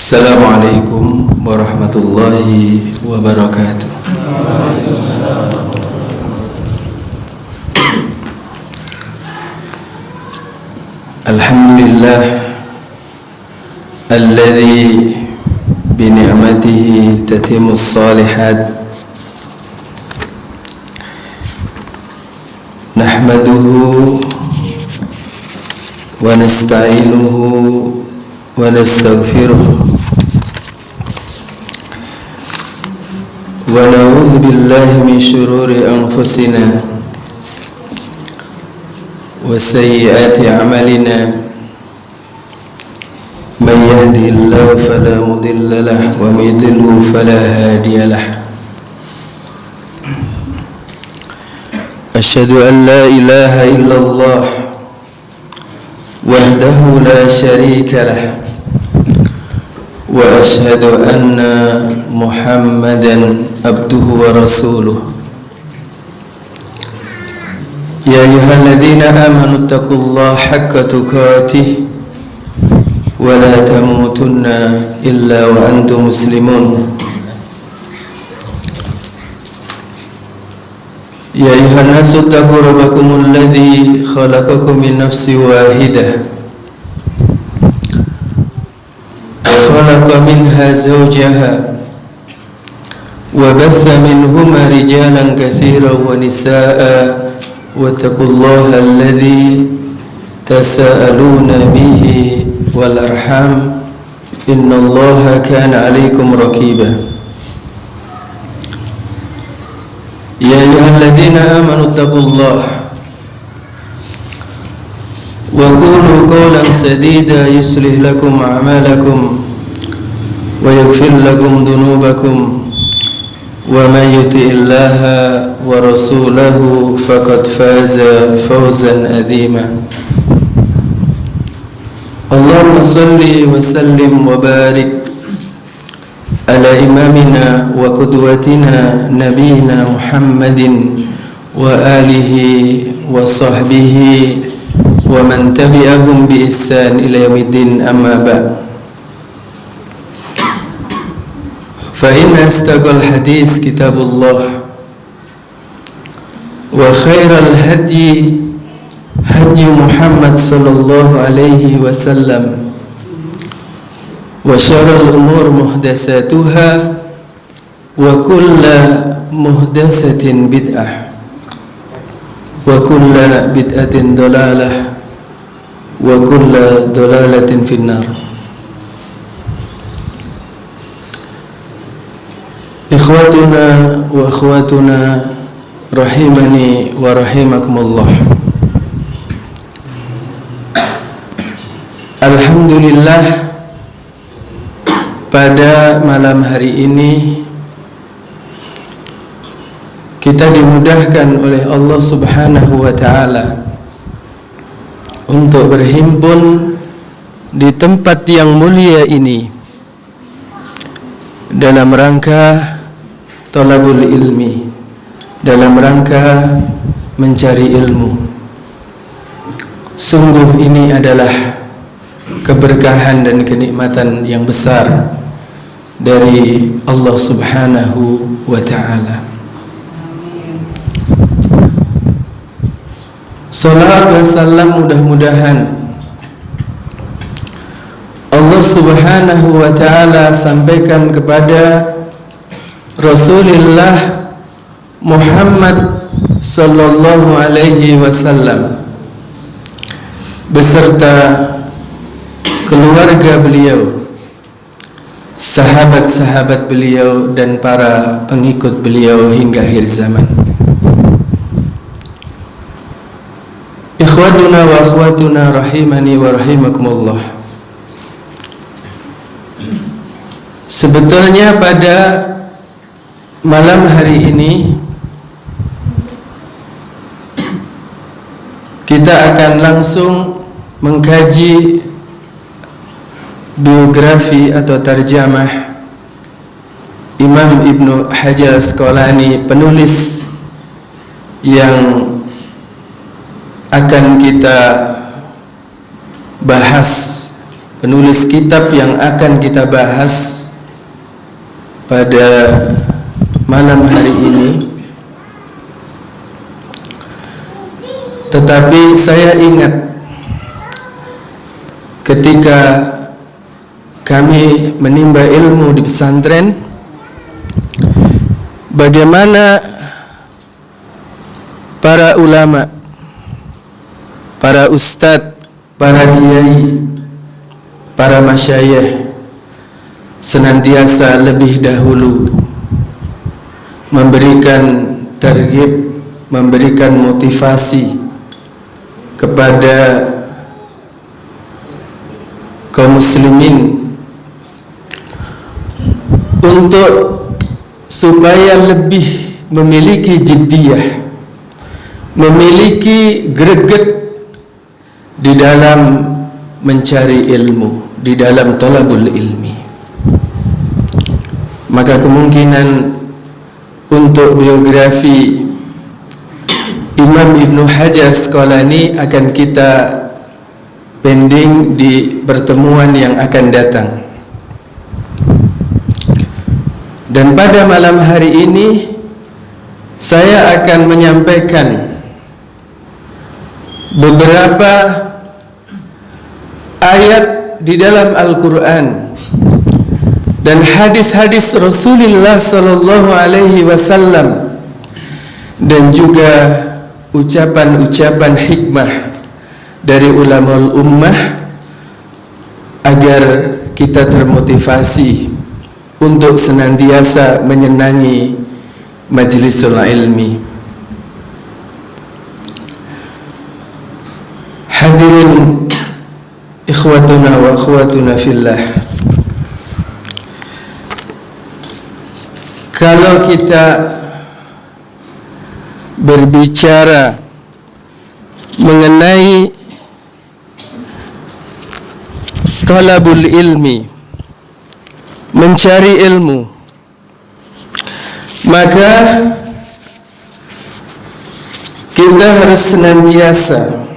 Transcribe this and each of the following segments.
Assalamualaikum warahmatullahi wabarakatuh. Alhamdulillah alladzi bi ni'matihi tatimmus shalihat. Nahmaduhu wa nasta'inuhu wa nastaghfiruh wa na'udzu billahi min shururi anfusina wa sayyiati a'malina. Man yahdihillahu fala mudilla lahu wa man yudlilhu fala hadiya lahu. Asyhadu an la ilaha illallah wahdahu la syarika lah wa asyhadu anna Muhammadan abduhu wa rasuluh. Ya ayyuhalladzina amanu taqullaha haqqa tuqatih wa la tamutunna illa wa antum muslimun. Ya ayuhan nasu taqu rabbakumul ladzi khalaqakum min nafsin wahidah khalaqa minha zawjaha wa batha minhuma rijalan katsiran wa nisaa'a wattaqullaha alladzi tasaaluna bihi wal arham innallaha kana 'alaikum raqiba. Ya ayyuhalladzina amanu taqullaha wa qulu qawlan sadida yuslih lakum a'malakum wa yaghfir lakum dhunubakum wa may yuti'illaha wa rasulahu faqad faza fawzan 'azima. Allahumma shalli wa sallim wa barik ala imamina wa qudwatina nabiyina Muhammadin wa alihi wa sahbihi wa man tabi'ahum bi ihsan ila yaumiddin, amma ba'd. Fa inna astaqal hadis kitabullah wa khairal hadi hadi Muhammad sallallahu alaihi wasallam wa syarrul umur muhdatsatuha wa kullu muhdatsatin bid'ah wa kullu bid'atin dalalah wa kullu dalalatin finnar. Ikhwatuna wa akhwatuna rahimani wa rahimakumullah. Alhamdulillah, pada malam hari ini kita dimudahkan oleh Allah Subhanahu wa ta'ala untuk berhimpun di tempat yang mulia ini dalam rangka thalabul ilmi, dalam rangka mencari ilmu. Sungguh ini adalah keberkahan dan kenikmatan yang besar dari Allah Subhanahu wa ta'ala. Salawat dan salam mudah-mudahan Allah Subhanahu wa ta'ala sampaikan kepada Rasulullah Muhammad sallallahu alaihi wasallam beserta keluarga beliau, sahabat-sahabat beliau dan para pengikut beliau hingga akhir zaman. Ikhwatuna wa akhwatuna rahimani wa rahimakumullah. Sebetulnya pada malam hari ini kita akan langsung mengkaji biografi atau tarjamah Imam Ibnu Hajar Asqalani, penulis yang akan kita bahas penulis kitab yang akan kita bahas pada malam hari ini. Tetapi saya ingat ketika kami menimba ilmu di pesantren, bagaimana para ulama, para ustadz, para kiai, para masyayikh senantiasa lebih dahulu memberikan targhib, memberikan motivasi kepada kaum muslimin untuk supaya lebih memiliki jiddiyah, memiliki greget di dalam mencari ilmu, di dalam thalabul ilmi. Maka kemungkinan untuk biografi Imam Ibnu Hajar Asqalani akan kita pending di pertemuan yang akan datang. Dan pada malam hari ini saya akan menyampaikan beberapa ayat di dalam Al-Quran dan hadis-hadis Rasulullah sallallahu alaihi wasallam, dan juga ucapan-ucapan hikmah dari ulama ummah agar kita termotivasi untuk senantiasa menyenangi majlisul ilmi. Hadirin ikhwatuna wa akhwatuna fillah, kalau kita berbicara mengenai thalabul ilmi, mencari ilmu, maka kita harus senantiasa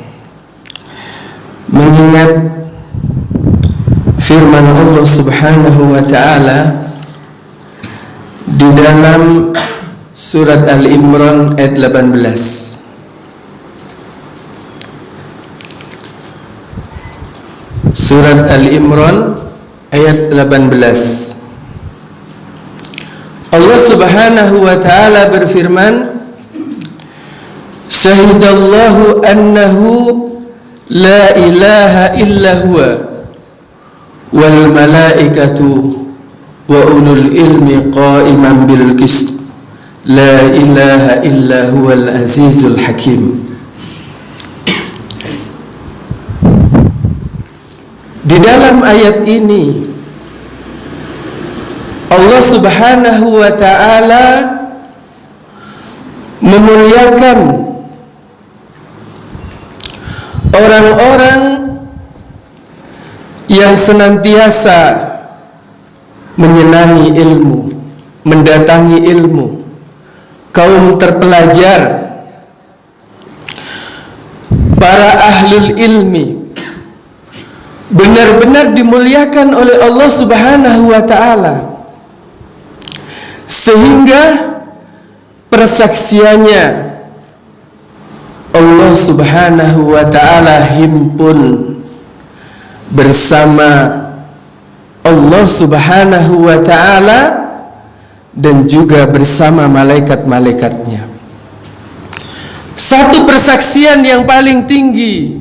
mengingat firman Allah Subhanahu wa ta'ala di dalam surat Al-Imran ayat 18. Surat Al-Imran ayat 18. Allah Subhanahu wa ta'ala berfirman, Syahidallahu annahu la ilaha illa huwa wal malaikatu wa ulul ilmi qa'iman bil qist la ilaha illa huwal azizul hakim. Di dalam ayat ini Allah Subhanahu wa ta'ala memuliakan orang-orang yang senantiasa menyenangi ilmu, mendatangi ilmu, kaum terpelajar, para ahlul ilmi benar-benar dimuliakan oleh Allah Subhanahu wa ta'ala, sehingga persaksiannya Allah Subhanahu wa ta'ala himpun bersama Allah Subhanahu wa ta'ala dan juga bersama malaikat-malaikatnya. Satu persaksian yang paling tinggi,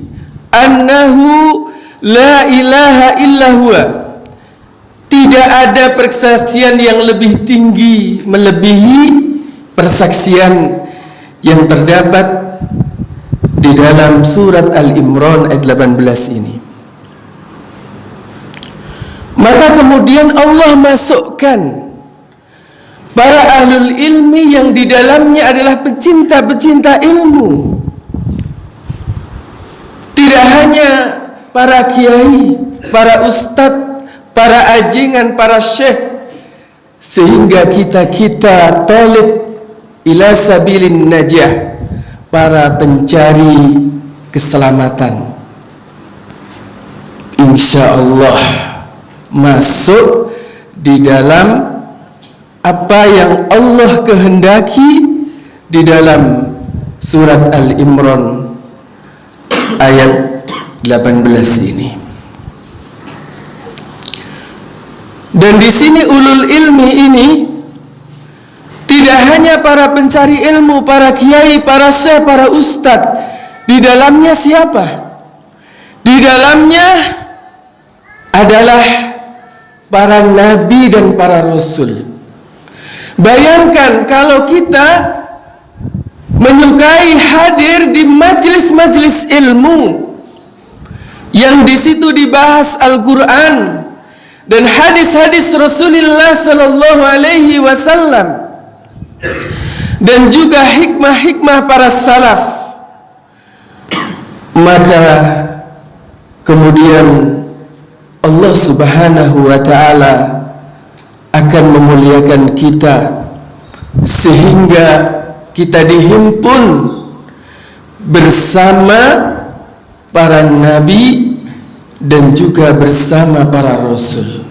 annahu la ilaha illa huwa. Tidak ada persaksian yang lebih tinggi melebihi persaksian yang terdapat di dalam surat Al-Imran ayat 18 ini. Maka kemudian Allah masukkan para ahlul ilmi yang di dalamnya adalah pecinta-pecinta ilmu. Tidak hanya para kiai, para ustadz, para ajingan, para syekh, sehingga kita talib ila sabilin najah, para pencari keselamatan. insya Allah masuk di dalam apa yang Allah kehendaki di dalam surat Al-Imran ayat 18 ini. Dan di sini ulul ilmi ini tidak hanya para pencari ilmu, para kiai, para syekh, para ustadz. Di dalamnya siapa? Di dalamnya adalah para nabi dan para rasul. Bayangkan kalau kita menyukai hadir di majelis-majelis ilmu yang di situ dibahas Al-Quran dan hadis-hadis Rasulullah Sallallahu Alaihi Wasallam dan juga hikmah-hikmah para salaf, maka kemudian Allah Subhanahu wa Ta'ala akan memuliakan kita sehingga kita dihimpun bersama para nabi dan juga bersama para rasul.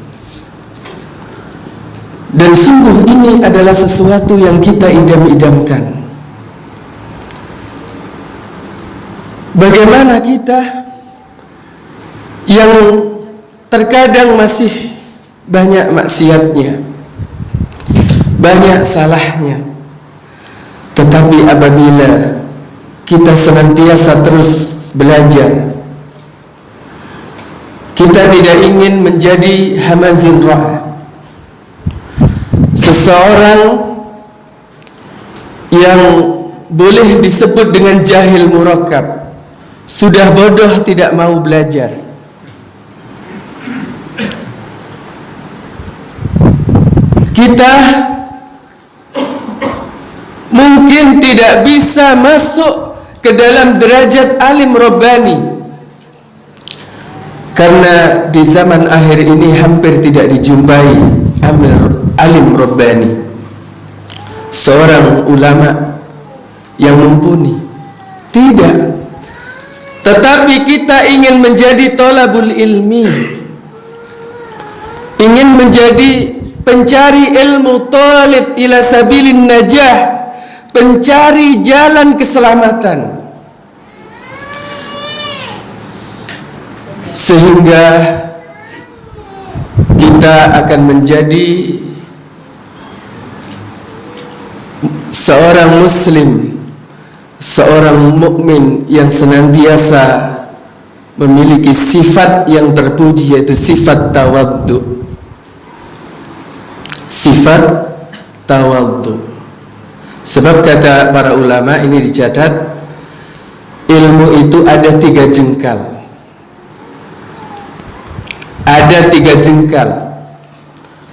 Dan sungguh ini adalah sesuatu yang kita idam-idamkan. Bagaimana kita yang terkadang masih banyak maksiatnya, banyak salahnya, tetapi apabila kita senantiasa terus belajar, kita tidak ingin menjadi hamazin ra'a, seseorang yang boleh disebut dengan jahil murakkab, sudah bodoh tidak mau belajar. Kita mungkin tidak bisa masuk ke dalam derajat alim rabbani, karena di zaman akhir ini hampir tidak dijumpai alim rabbani, seorang ulama yang mumpuni. Tidak. Tetapi kita ingin menjadi thalabul ilmi, ingin menjadi pencari ilmu, talib ila sabilin najah, pencari jalan keselamatan, sehingga kita akan menjadi seorang muslim, seorang mukmin yang senantiasa memiliki sifat yang terpuji, yaitu sifat tawaddu. Sifat tawaddu. Sebab kata para ulama, ini dicatat, ilmu itu ada 3 jengkal. Ada 3 jengkal.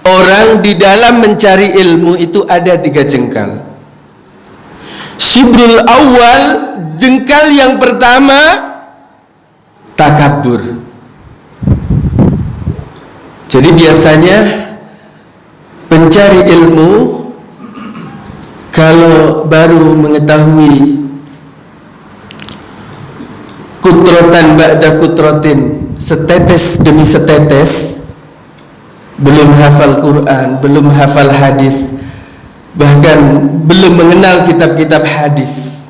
Orang di dalam mencari ilmu itu ada 3 jengkal. Syibrul awal, jengkal yang pertama, takabur. Jadi biasanya pencari ilmu kalau baru mengetahui kutrotan ba'da kutrotin, setetes demi setetes, belum hafal Quran, belum hafal hadis, bahkan belum mengenal kitab-kitab hadis,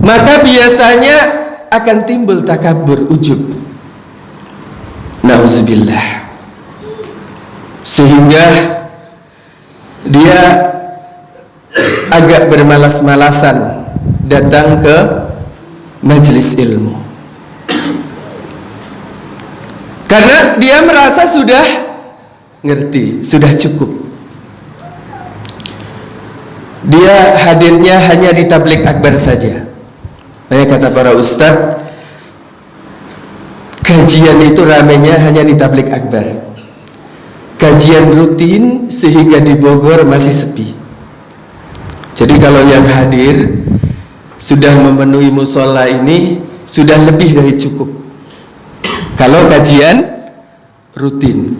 maka biasanya akan timbul takabur, ujub, nauzubillah, sehingga dia agak bermalas-malasan datang ke majelis ilmu, karena dia merasa sudah ngerti, sudah cukup. Dia hadirnya hanya di tabligh akbar saja. Kata para ustadz, kajian itu ramenya hanya di tabligh akbar. Kajian rutin sehingga di Bogor masih sepi. Jadi kalau yang hadir sudah memenuhi musola ini sudah lebih dari cukup. Kalau kajian rutin,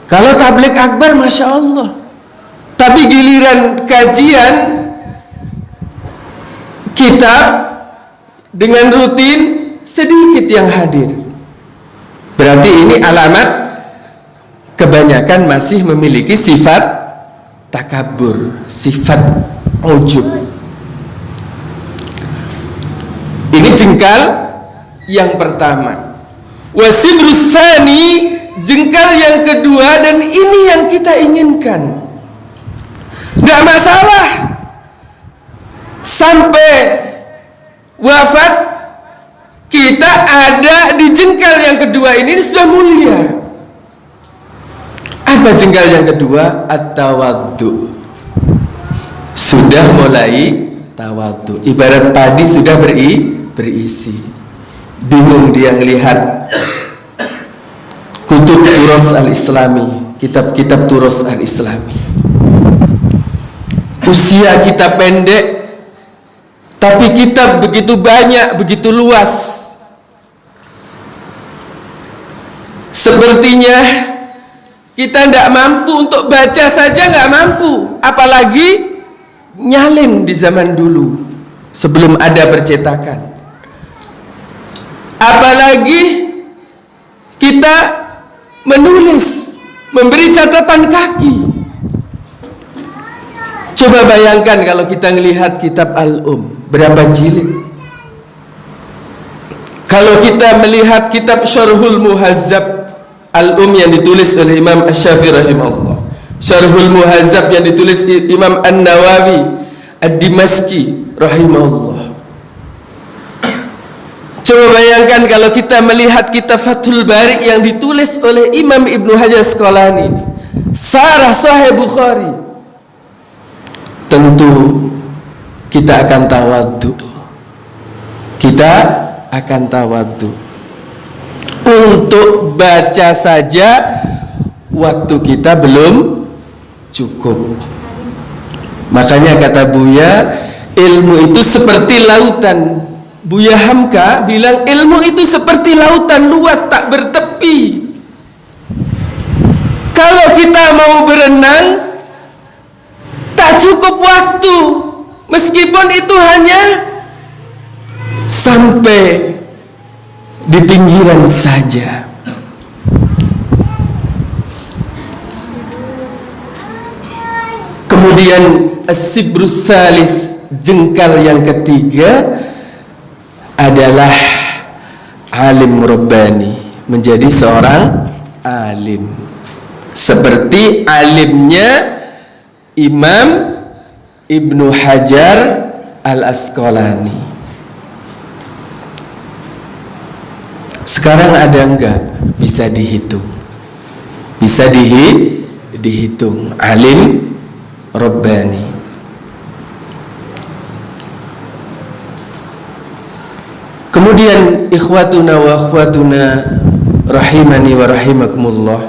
kalau tabligh akbar, masya Allah. Tapi giliran kajian kitab dengan rutin, sedikit yang hadir. Berarti ini alamat kebanyakan masih memiliki sifat takabur, sifat ujub. Ini jengkal yang pertama. Wasibrus tsani, jengkal yang kedua, dan ini yang kita inginkan. Tidak masalah sampai wafat kita ada di jengkal yang kedua ini sudah mulia. Apa jengkal yang kedua? At-tawaddu. Sudah mulai tawaddu. Ibarat padi sudah berisi. Bingung dia ngelihat kutub Turos al-Islami, kitab-kitab Turos al-Islami. Usia kita pendek, tapi kitab begitu banyak, begitu luas. Sepertinya kita tidak mampu untuk baca saja, nggak mampu, apalagi nyalin di zaman dulu sebelum ada percetakan. Apalagi kita menulis, memberi catatan kaki. Coba bayangkan kalau kita melihat kitab Al-Um, berapa jilid. Kalau kita melihat kitab Syarhul Muhazzab Al-Um yang ditulis oleh Imam Asy-Syafi'i rahimahullah, Syarhul Muhazzab yang ditulis Imam An-Nawawi Ad-Dimashqi rahimahullah. Coba bayangkan kalau kita melihat kitab Fathul Bari yang ditulis oleh Imam Ibnu Hajar Asqalani, Syarah Sahih Bukhari. Tentu kita akan tawaddu. Kita akan tawaddu. Untuk baca saja waktu kita belum cukup. Makanya kata Buya, ilmu itu seperti lautan. Buya Hamka bilang ilmu itu seperti lautan luas tak bertepi. Kalau kita mau berenang, tak cukup waktu, meskipun itu hanya sampai di pinggiran saja. Kemudian as-sibrus tsalis, jengkal yang ketiga adalah alim rabbani, menjadi seorang alim seperti alimnya Imam Ibnu Hajar Al-Asqalani. Sekarang ada enggak? Bisa dihitung. Bisa dihitung alim rabbani. Kemudian ikhwatuna wa akhwatuna rahimani wa rahimakumullah,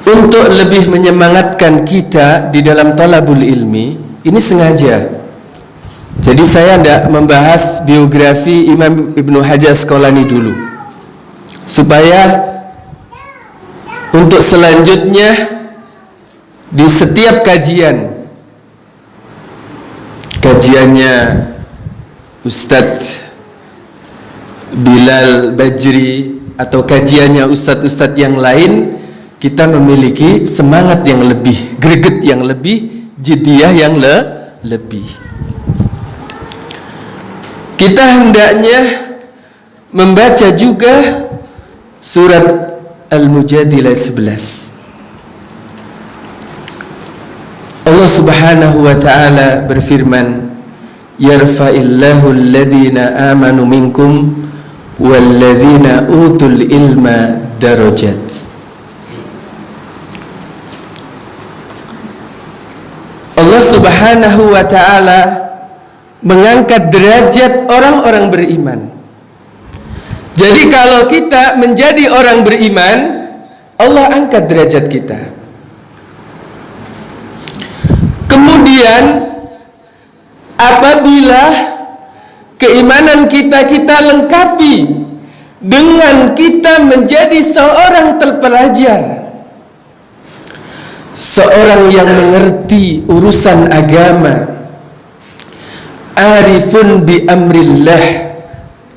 untuk lebih menyemangatkan kita di dalam talabul ilmi, ini sengaja. Jadi saya tidak membahas biografi Imam Ibnu Hajar Asqalani dulu, supaya untuk selanjutnya di setiap kajiannya Ustadz Bilal Bajri atau kajiannya ustadz-ustadz yang lain, kita memiliki semangat yang lebih, greget yang lebih, jiddiyah yang lebih. Kita hendaknya membaca juga surat Al-Mujadilah 11. Allah Subhanahu wa ta'ala berfirman, yarfa'illahu alladhina amanu minkum walladhina utul ilma darajat. Allah Subhanahu wa ta'ala mengangkat derajat orang-orang beriman. Jadi kalau kita menjadi orang beriman, Allah angkat derajat kita. Kemudian apabila keimanan kita lengkapi dengan kita menjadi seorang terpelajar, seorang yang mengerti urusan agama, arifun bi amrillah,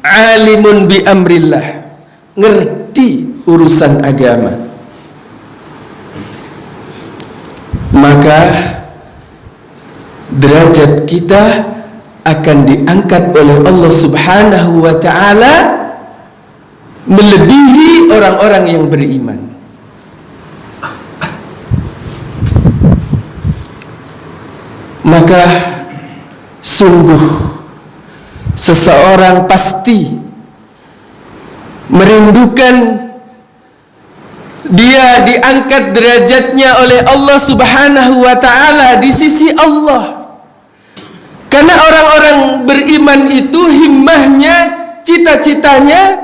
alimun bi amrillah, ngerti urusan agama, maka derajat kita akan diangkat oleh Allah Subhanahu wa ta'ala melebihi orang-orang yang beriman. Maka sungguh seseorang pasti merindukan dia diangkat derajatnya oleh Allah Subhanahu wa ta'ala di sisi Allah. Karena orang-orang beriman itu himmahnya, cita-citanya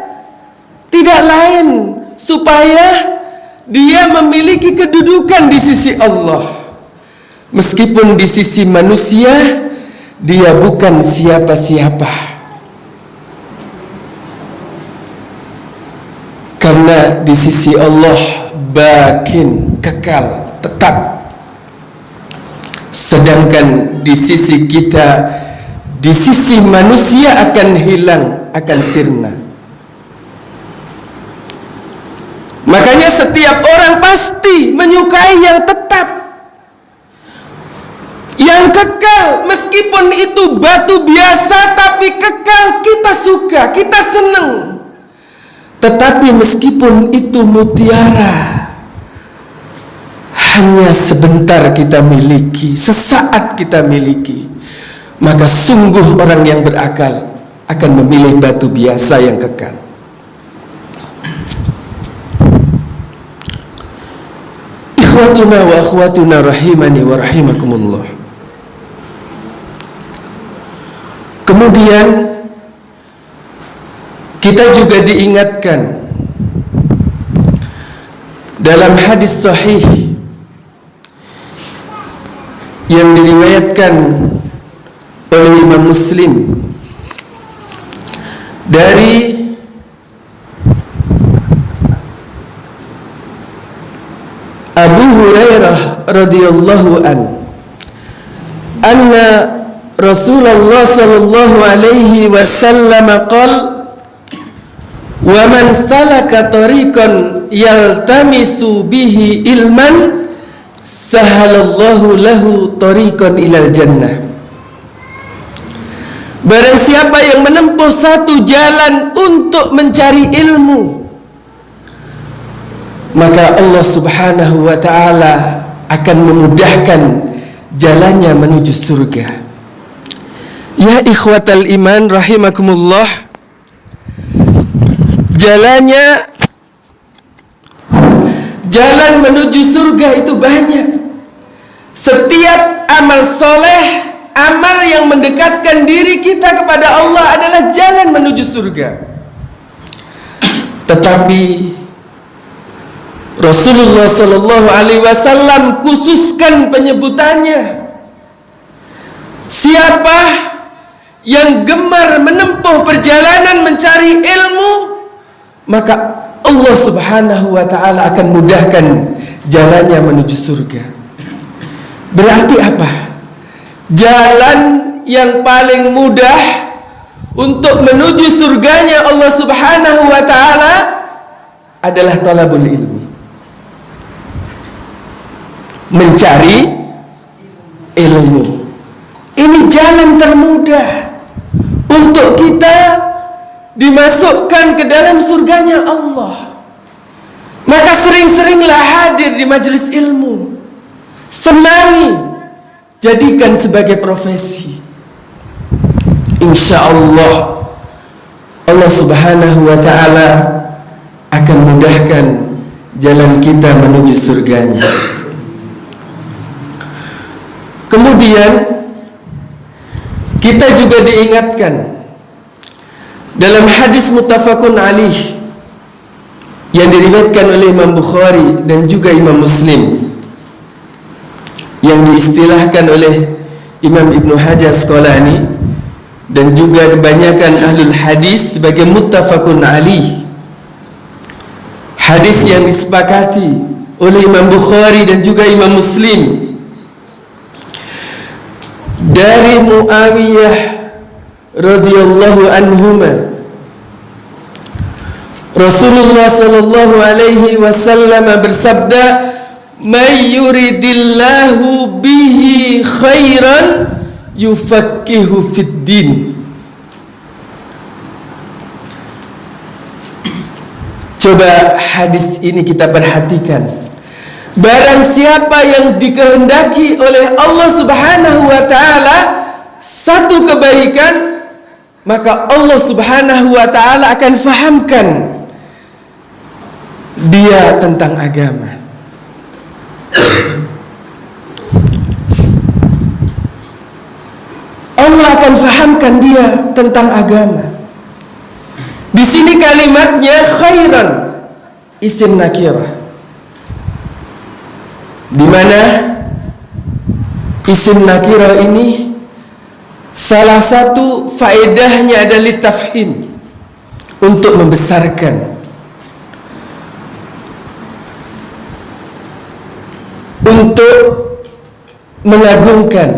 tidak lain supaya dia memiliki kedudukan di sisi Allah. Meskipun di sisi manusia dia bukan siapa-siapa, karena di sisi Allah bakin, kekal, tetap. Sedangkan di sisi kita, di sisi manusia akan hilang, akan sirna. Makanya setiap orang pasti menyukai yang tetap, yang kekal. Meskipun itu batu biasa tapi kekal, kita suka, kita senang. Tetapi meskipun itu mutiara, hanya sebentar kita miliki, sesaat kita miliki, maka sungguh orang yang berakal akan memilih batu biasa yang kekal. Ikhwatuna wa akhwatuna rahimani wa rahimakumullah. Kemudian kita juga diingatkan dalam hadis sahih yang diriwayatkan oleh Imam Muslim dari Abu Hurairah radhiyallahu anna Rasulullah sallallahu alaihi wasallam qala wa man salaka tariqan yaltamisu bihi ilman sahalallahu lahu tariqan ilal jannah. Barang siapa yang menempuh satu jalan untuk mencari ilmu, maka Allah Subhanahu wa ta'ala akan memudahkan jalannya menuju surga. Ya ikhwatal iman rahimakumullah, jalan menuju surga itu banyak. Setiap amal soleh, amal yang mendekatkan diri kita kepada Allah adalah jalan menuju surga. Tetapi Rasulullah Sallallahu Alaihi Wasallam khususkan penyebutannya. Siapa yang gemar menempuh perjalanan mencari ilmu, maka Allah Subhanahu wa ta'ala akan mudahkan jalannya menuju surga. Berarti apa? Jalan yang paling mudah untuk menuju surganya Allah Subhanahu wa ta'ala adalah talabul ilmi, mencari ilmu. Ini jalan termudah untuk kita dimasukkan ke dalam surganya Allah. Maka sering-seringlah hadir di majelis ilmu, senangi, jadikan sebagai profesi. Insya Allah Allah Subhanahu wa ta'ala akan mudahkan jalan kita menuju surganya. Kemudian kita juga diingatkan dalam hadis muttafaqun alaih yang diriwayatkan oleh Imam Bukhari dan juga Imam Muslim, yang diistilahkan oleh Imam Ibnu Hajar Asqalani dan juga kebanyakan ahlul hadis sebagai muttafaqun alaih, hadis yang disepakati oleh Imam Bukhari dan juga Imam Muslim dari Muawiyah radhiyallahu anhuma, Rasulullah sallallahu alaihi wasallam bersabda, "May yuridillahu bihi khairan yufaqihu fid din." Coba hadis ini kita perhatikan. Barang siapa yang dikehendaki oleh Allah Subhanahu wa taala satu kebaikan, maka Allah Subhanahu wa taala akan fahamkan dia tentang agama. Allah akan fahamkan dia tentang agama. Di sini kalimatnya khairan, isim nakirah. Di mana isim nakirah ini salah satu faedahnya adalah tafhim, untuk membesarkan, untuk mengagungkan,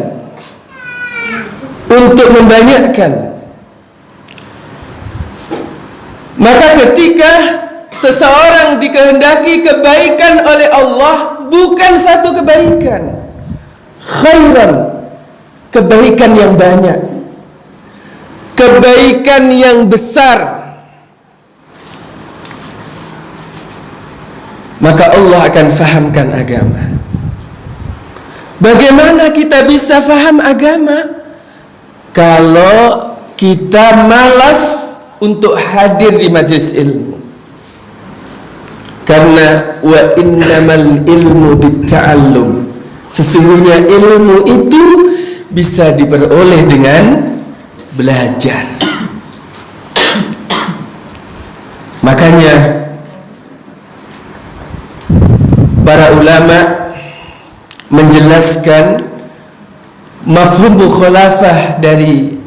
untuk membanyakkan. Maka ketika seseorang dikehendaki kebaikan oleh Allah, bukan satu kebaikan, khairan, kebaikan yang banyak, kebaikan yang besar, maka Allah akan fahamkan agama. Bagaimana kita bisa faham agama? Kalau kita malas untuk hadir di majelis ilmu. Karena wa innamal ilmu bitta'allum, sesungguhnya ilmu itu bisa diperoleh dengan belajar. Makanya para ulama menjelaskan mafhum mukhalafah dari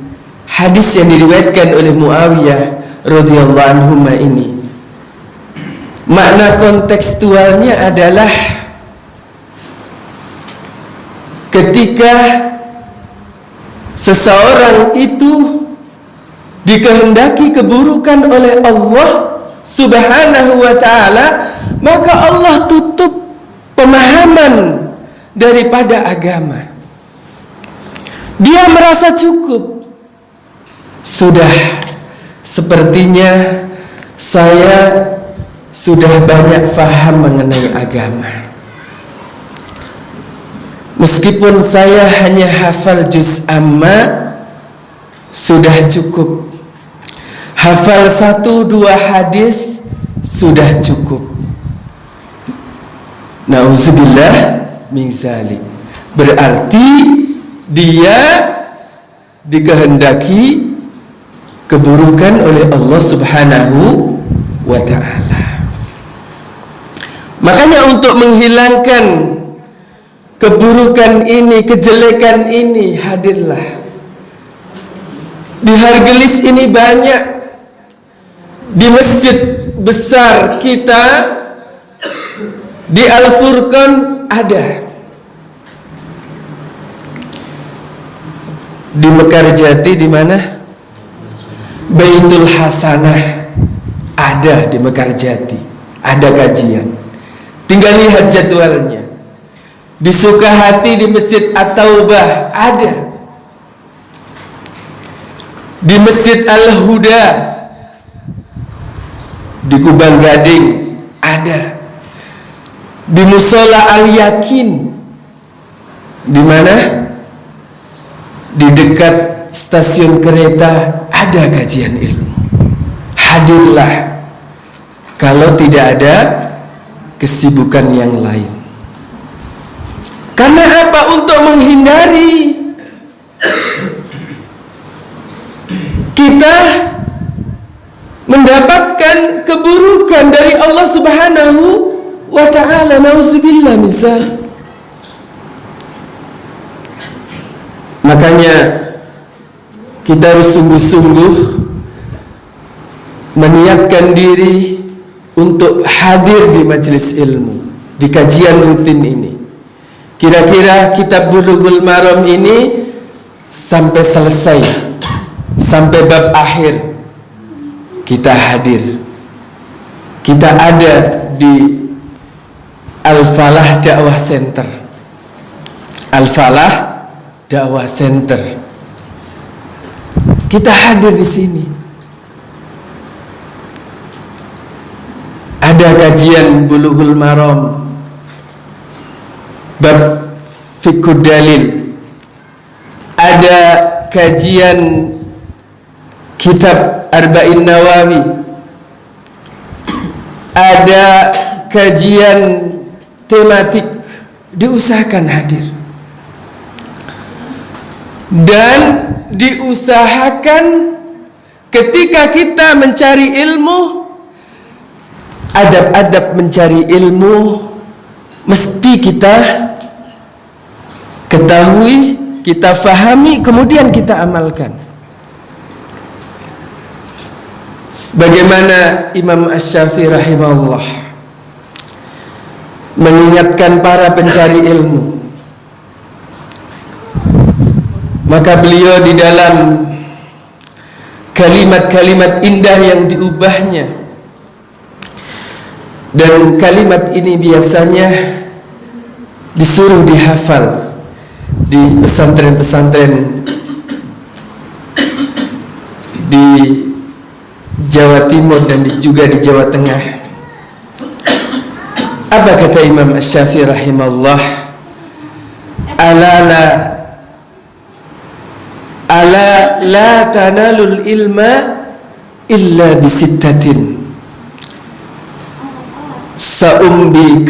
hadis yang diriwayatkan oleh Muawiyah radhiyallahu anhu ini. Makna kontekstualnya adalah ketika seseorang itu dikehendaki keburukan oleh Allah Subhanahu wa ta'ala, maka Allah tutup pemahaman daripada agama. Dia merasa cukup. Sudah, sepertinya saya sudah banyak faham mengenai agama. Meskipun saya hanya hafal juz amma, sudah cukup. Hafal 1-2 hadis sudah cukup. Nauzubillah min zalik. Berarti dia dikehendaki keburukan oleh Allah Subhanahu wa ta'ala. Makanya untuk menghilangkan keburukan ini, kejelekan ini, hadirlah. Di Hargelis ini banyak, di masjid besar kita, di Al-Furqan ada, di Mekarjati di mana? Baitul Hasanah ada di Mekarjati, ada kajian. Tinggal lihat jadwalnya. Di Sukahati di Masjid At-Taubah ada. Di Masjid Al-Huda di Kubang Gading ada. Di Musola Al-Yakin di mana? Di dekat stasiun kereta ada kajian ilmu. Hadirlah kalau tidak ada kesibukan yang lain. Karena apa? Untuk menghindari kita mendapatkan keburukan dari Allah Subhanahu wa ta'ala. Nauzubillah misal. Makanya kita harus sungguh-sungguh menyiapkan diri untuk hadir di majelis ilmu, di kajian rutin ini. Kira-kira kitab Bulughul Maram ini sampai selesai, sampai bab akhir kita hadir. Kita ada di Al-Falah Dakwah Center. Al-Falah Dakwah Center. Kita hadir di sini. Ada kajian Bulughul Maram bab Fiqhud Dalil. Ada kajian kitab Arba'in Nawawi. Ada kajian tematik. Diusahakan hadir. Dan diusahakan ketika kita mencari ilmu, adab-adab mencari ilmu mesti kita ketahui, kita fahami, kemudian kita amalkan. Bagaimana Imam Asy-Syafi'i rahimahullah mengingatkan para pencari ilmu. Maka beliau di dalam kalimat-kalimat indah yang diubahnya, dan kalimat ini biasanya disuruh dihafal di pesantren-pesantren di Jawa Timur dan juga di Jawa Tengah. Apa kata Imam Asy-Syafi'i rahimahullah? Ala la tanalul ilma illa bisittatin sa'umbi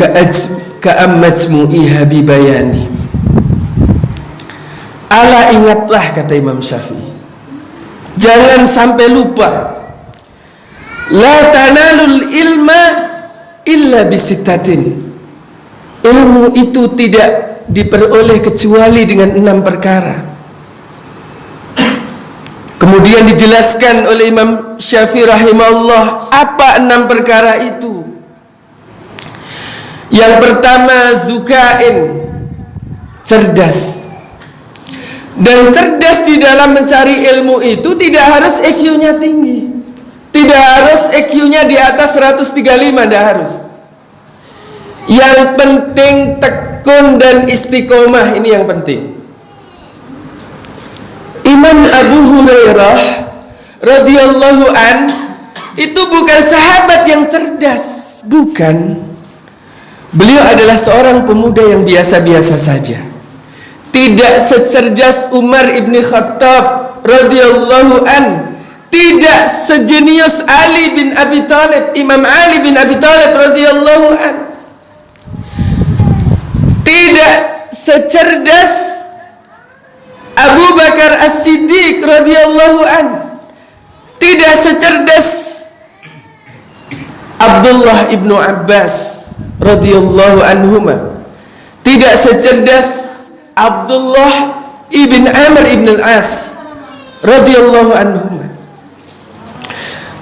ka'ammajmu'iha bibayani. Ala, ingatlah, kata Imam Syafi'i, jangan sampai lupa. La tanalul ilma illa bisittatin. Ilmu itu tidak diperoleh kecuali dengan 6 perkara. Kemudian dijelaskan oleh Imam Syafi'i rahimahullah apa 6 perkara itu. Yang pertama, zukain, cerdas. Dan cerdas di dalam mencari ilmu itu tidak harus EQ-nya tinggi, tidak harus EQ-nya di atas 135, tidak harus. Yang penting tekun dan istiqomah, ini yang penting. Imam Abu Hurairah radhiyallahu an itu bukan sahabat yang cerdas, bukan. Beliau adalah seorang pemuda yang biasa-biasa saja. Tidak secerdas Umar ibn Khattab radhiyallahu an, tidak sejenius Ali bin Abi Thalib, Imam Ali bin Abi Thalib radhiyallahu an, tidak secerdas Abu Bakar As-Siddiq radhiyallahu an, tidak secerdas Abdullah ibnu Abbas radhiyallahu anhuma, tidak secerdas Abdullah ibn Amr ibn al-As radhiyallahu anhuma,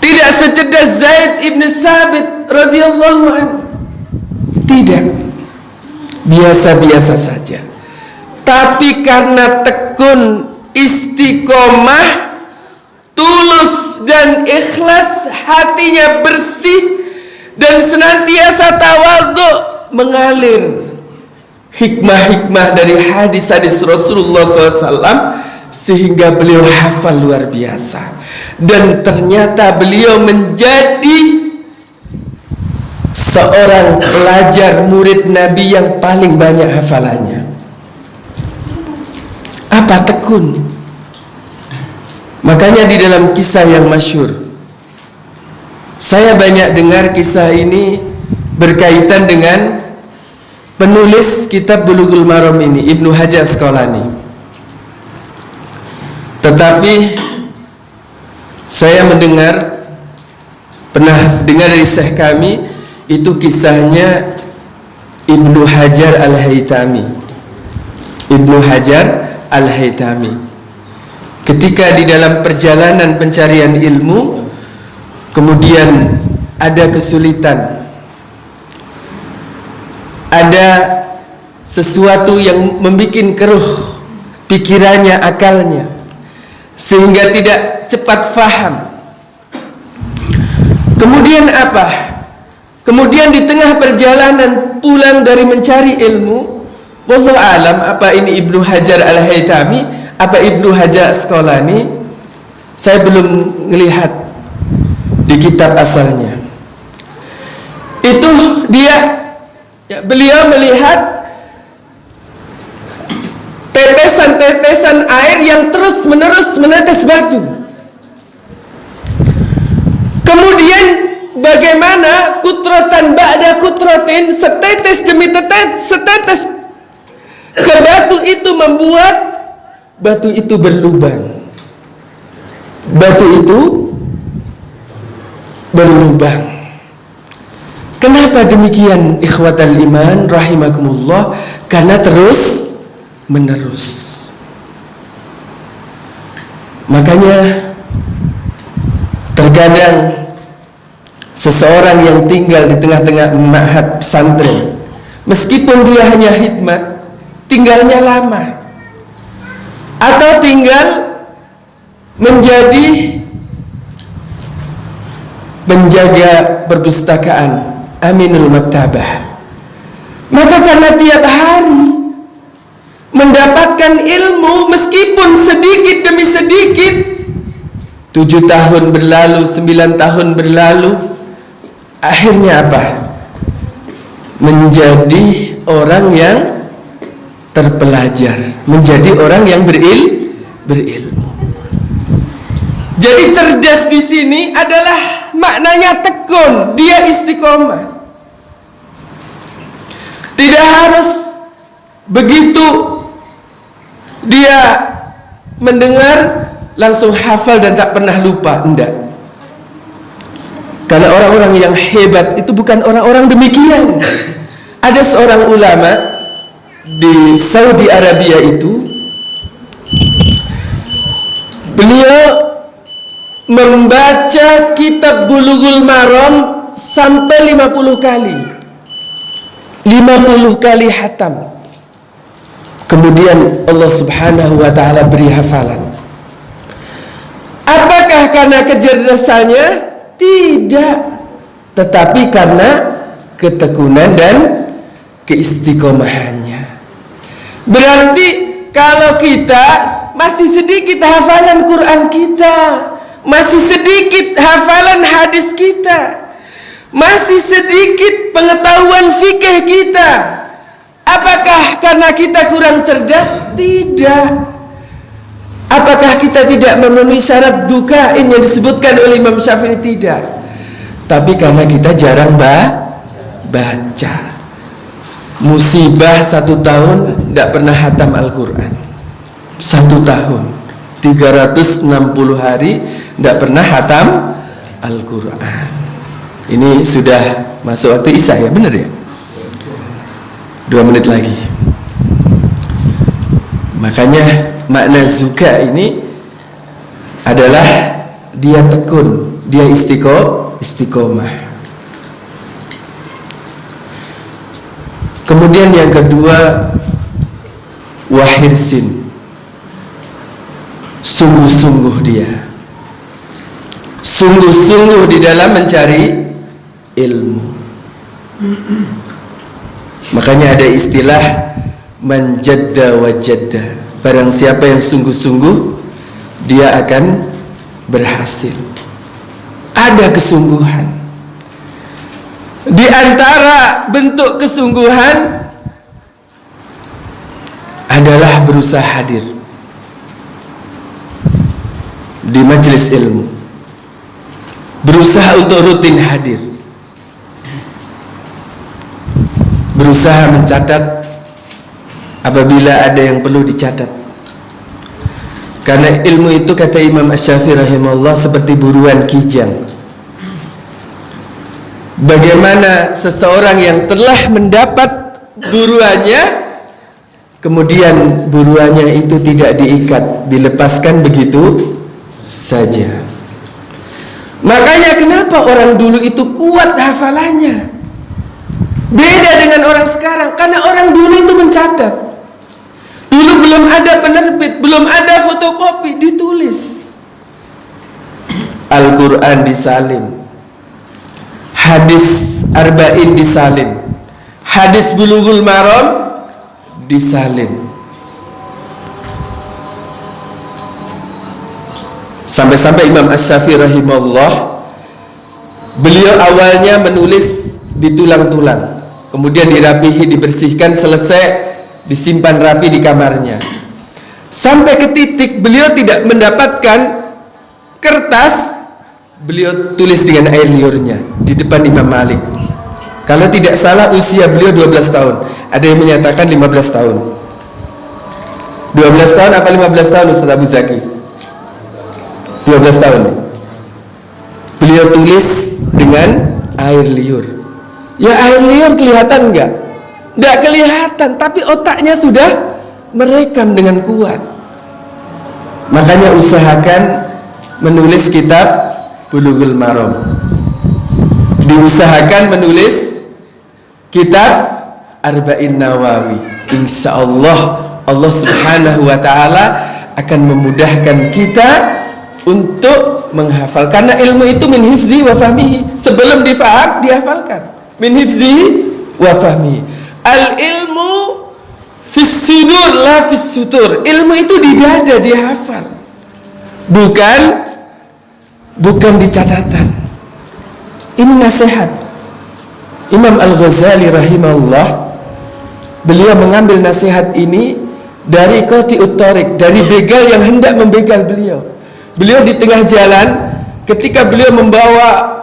tidak secerdas Zaid ibn Sabit radhiyallahu anhu. Tidak, biasa-biasa saja. Tapi karena tekun, istiqomah, tulus dan ikhlas, hatinya bersih dan senantiasa tawadhu, mengalir hikmah-hikmah dari hadis-hadis Rasulullah SAW, sehingga beliau hafal luar biasa. Dan ternyata beliau menjadi seorang pelajar murid Nabi yang paling banyak hafalannya. Apa? Tekun. Makanya di dalam kisah yang masyhur, saya banyak dengar kisah ini berkaitan dengan penulis kitab Bulughul Maram ini, Ibnu Hajar Asqalani. Tetapi saya pernah dengar dari syekh kami, itu kisahnya Ibnu Hajar Al-Haytami. Ibnu Hajar Al-Haytami ketika di dalam perjalanan pencarian ilmu, kemudian ada kesulitan. ada sesuatu yang membuat keruh pikirannya, akalnya, sehingga tidak cepat faham. Kemudian apa? Kemudian di tengah perjalanan pulang dari mencari ilmu, wallahu alam apa ini Ibnu Hajar Al-Haytami, apa Ibnu Hajar Asqalani, saya belum melihat di kitab asalnya. Itu beliau melihat tetesan-tetesan air yang terus menerus menetes batu. Kemudian bagaimana kutratan ba'da kutratin, setetes demi setetes ke batu itu membuat batu itu berlubang. Batu itu berlubang. Kenapa demikian ikhwatal iman rahimakumullah? Karena terus menerus. Makanya terkadang seseorang yang tinggal di tengah-tengah ma'had pesantren, meskipun dia hanya khidmat, tinggalnya lama, atau tinggal menjadi penjaga perpustakaan, aminul maktabah, maka karena tiap hari mendapatkan ilmu meskipun sedikit demi sedikit, 7 tahun berlalu, 9 tahun berlalu, akhirnya apa? Menjadi orang yang terpelajar, menjadi orang yang berilmu. Jadi cerdas di sini adalah maknanya tekun, dia istiqomah. Tidak harus begitu dia mendengar langsung hafal dan tak pernah lupa, enggak. Karena orang-orang yang hebat itu bukan orang-orang demikian. Ada seorang ulama di Saudi Arabia itu, beliau membaca kitab Bulughul Maram sampai 50 kali. 50 kali hatam. Kemudian Allah Subhanahu wa taala beri hafalan. Apakah karena kecerdasannya? Tidak. Tetapi karena ketekunan dan keistiqomahannya. Berarti kalau kita masih sedikit hafalan Quran kita, masih sedikit hafalan hadis kita, masih sedikit pengetahuan fikih kita, apakah karena kita kurang cerdas? Tidak. Apakah kita tidak memenuhi syarat dukain yang disebutkan oleh Imam Syafi'i? Tidak. Tapi karena kita jarang baca. Musibah 1 tahun tidak pernah hatam Al-Quran. 1 tahun 360 hari tidak pernah hatam Al-Quran. Ini sudah masuk waktu Isya ya, benar ya? 2 menit lagi. Makanya makna zuka ini adalah dia tekun, dia istiqomah. Kemudian yang kedua, wahirsin, sungguh-sungguh dia, sungguh-sungguh di dalam mencari ilmu. Makanya ada istilah manjadda wajadda. Barang siapa yang sungguh-sungguh, dia akan berhasil. Ada kesungguhan. Di antara bentuk kesungguhan adalah berusaha hadir di majelis ilmu, berusaha untuk rutin hadir, berusaha mencatat apabila ada yang perlu dicatat. Karena ilmu itu, kata Imam Asy-Syafi'i rahimahullah, seperti buruan kijang. Bagaimana seseorang yang telah mendapat buruannya, kemudian buruannya itu tidak diikat, dilepaskan begitu saja. Makanya kenapa orang dulu itu kuat hafalannya? Beda dengan orang sekarang, karena orang dulu itu mencatat. Dulu belum ada penerbit, belum ada fotokopi, ditulis. Al-Quran disalin, hadis arba'in disalin, hadis bulughul maram disalin. Sampai-sampai Imam Asy-Syafi'i rahimahullah, beliau awalnya menulis di tulang-tulang, kemudian dirapihi, dibersihkan, selesai, disimpan rapi di kamarnya. Sampai ke titik beliau tidak mendapatkan kertas, beliau tulis dengan air liurnya di depan Imam Malik. Kalau tidak salah usia beliau 12 tahun. Ada yang menyatakan 15 tahun. 12 tahun apa 15 tahun Ustaz Abu Zaki? 12 tahun. Beliau tulis dengan air liur. Ya, air liur kelihatan enggak? Enggak kelihatan, tapi otaknya sudah merekam dengan kuat. Makanya usahakan menulis kitab Bulughul Maram. Diusahakan menulis kitab Arba'in Nawawi. Insya Allah Allah Subhanahu wa ta'ala akan memudahkan kita untuk menghafal, karena ilmu itu min hifzi wa fahmihi. Sebelum difaham, dihafalkan. Min hifzi wa fahmihi. Al ilmu fis sudur la fis sutur. Ilmu itu di dada, dihafal, bukan di catatan. Ini nasihat Imam Al-Ghazali rahimahullah. Beliau mengambil nasihat ini dari Qati'ut Thariq, dari begal yang hendak membegal beliau. Beliau di tengah jalan, ketika beliau membawa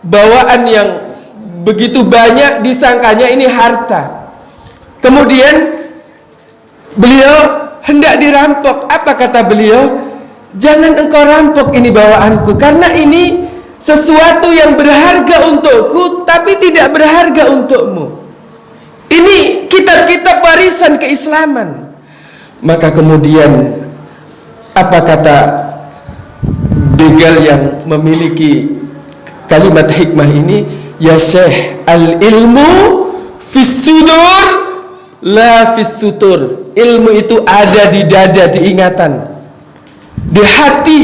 bawaan yang begitu banyak, disangkanya ini harta. Kemudian beliau hendak dirampok. Apa kata beliau? Jangan engkau rampok ini bawaanku, karena ini sesuatu yang berharga untukku tapi tidak berharga untukmu. Ini kitab-kitab warisan keislaman. Maka kemudian apa kata begal yang memiliki kalimat hikmah ini? Ya Syekh, al ilmu fis sudur la fis sutur. Ilmu itu ada di dada, di ingatan, di hati,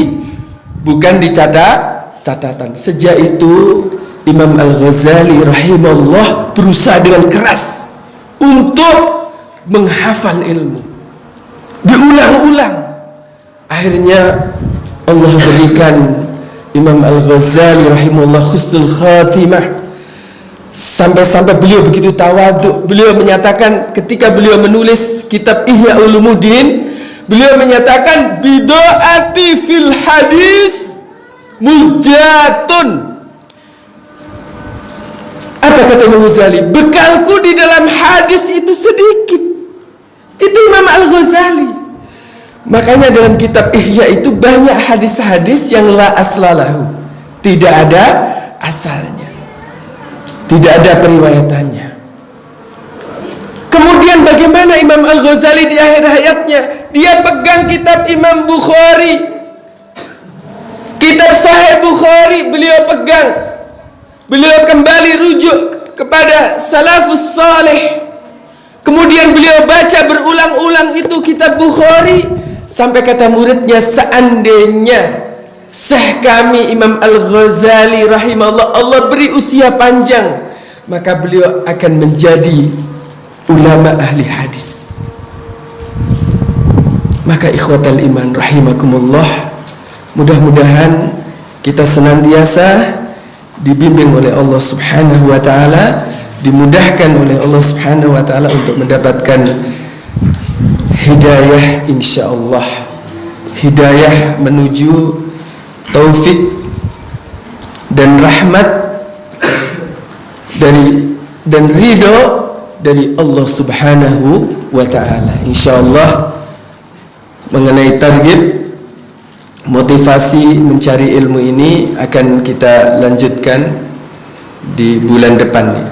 bukan di catatan. Sejak itu Imam Al-Ghazali rahimahullah berusaha dengan keras untuk menghafal ilmu, diulang-ulang. Akhirnya Allah berikan Imam Al-Ghazali rahimahullah husnul khatimah. Sampai-sampai beliau begitu tawaduk. Beliau menyatakan ketika beliau menulis kitab Ihya Ulumuddin, beliau menyatakan bidoati fil hadis mujatun. Apa kata Imam Ghazali? Bekalku di dalam hadis itu sedikit. Itu Imam Al-Ghazali. Makanya dalam kitab Ihya itu banyak hadis-hadis yang la aslalahu, tidak ada asalnya, tidak ada periwayatannya. Kemudian bagaimana Imam Al-Ghazali di akhir hayatnya? Dia pegang kitab Imam Bukhari, kitab Sahih Bukhari beliau pegang. Beliau kembali rujuk kepada salafus salih. Kemudian beliau baca berulang-ulang itu kitab Bukhari, sampai kata muridnya, seandainya Syekh kami Imam Al-Ghazali rahimahullah Allah beri usia panjang, maka beliau akan menjadi ulama ahli hadis. Maka ikhwatal iman rahimakumullah, mudah-mudahan kita senantiasa dibimbing oleh Allah Subhanahu wa taala, dimudahkan oleh Allah Subhanahu wa taala untuk mendapatkan hidayah insyaallah, hidayah menuju taufik dan rahmat dan ridho dari Allah Subhanahu wa taala. Insyaallah mengenai target motivasi mencari ilmu ini akan kita lanjutkan di bulan depannya.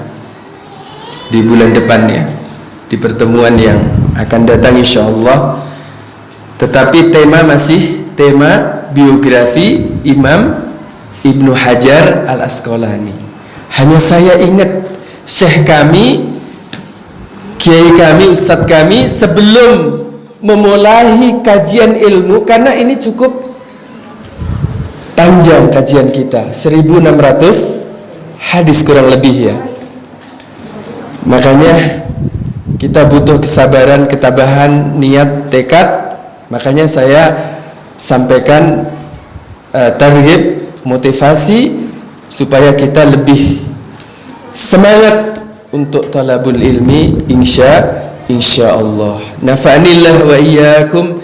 Di pertemuan yang akan datang insyaallah. Tetapi tema masih tema biografi Imam Ibnu Hajar Al-Asqalani. Hanya saya ingat syekh kami, kiai kami, ustadz kami sebelum memulai kajian ilmu, karena ini cukup panjang kajian kita, 1600 hadis kurang lebih ya. Makanya kita butuh kesabaran, ketabahan, niat, tekad. Makanya saya sampaikan target, motivasi supaya kita lebih semangat untuk talabul ilmi, insya Allah. Nafa'anillah wa iyyakum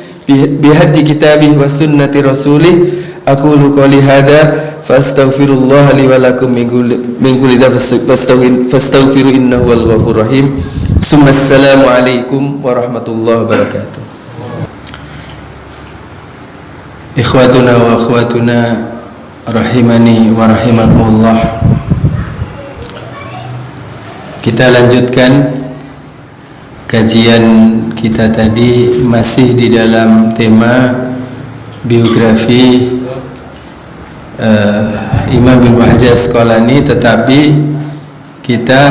bihaddi kitabih wa sunnati rasulih. Aqulu qouli hadza fastaghfirullah li wa lakum min kulli dhanbin fastaghfiru innahu wal ghafurur rahim. Assalamu alaikum warahmatullahi wabarakatuh. Ikhwatuna wa akhwatuna rahimani wa rahimakumullah. Kita lanjutkan kajian kita tadi masih di dalam tema biografi Imam bin Hajar Asqalani, tetapi kita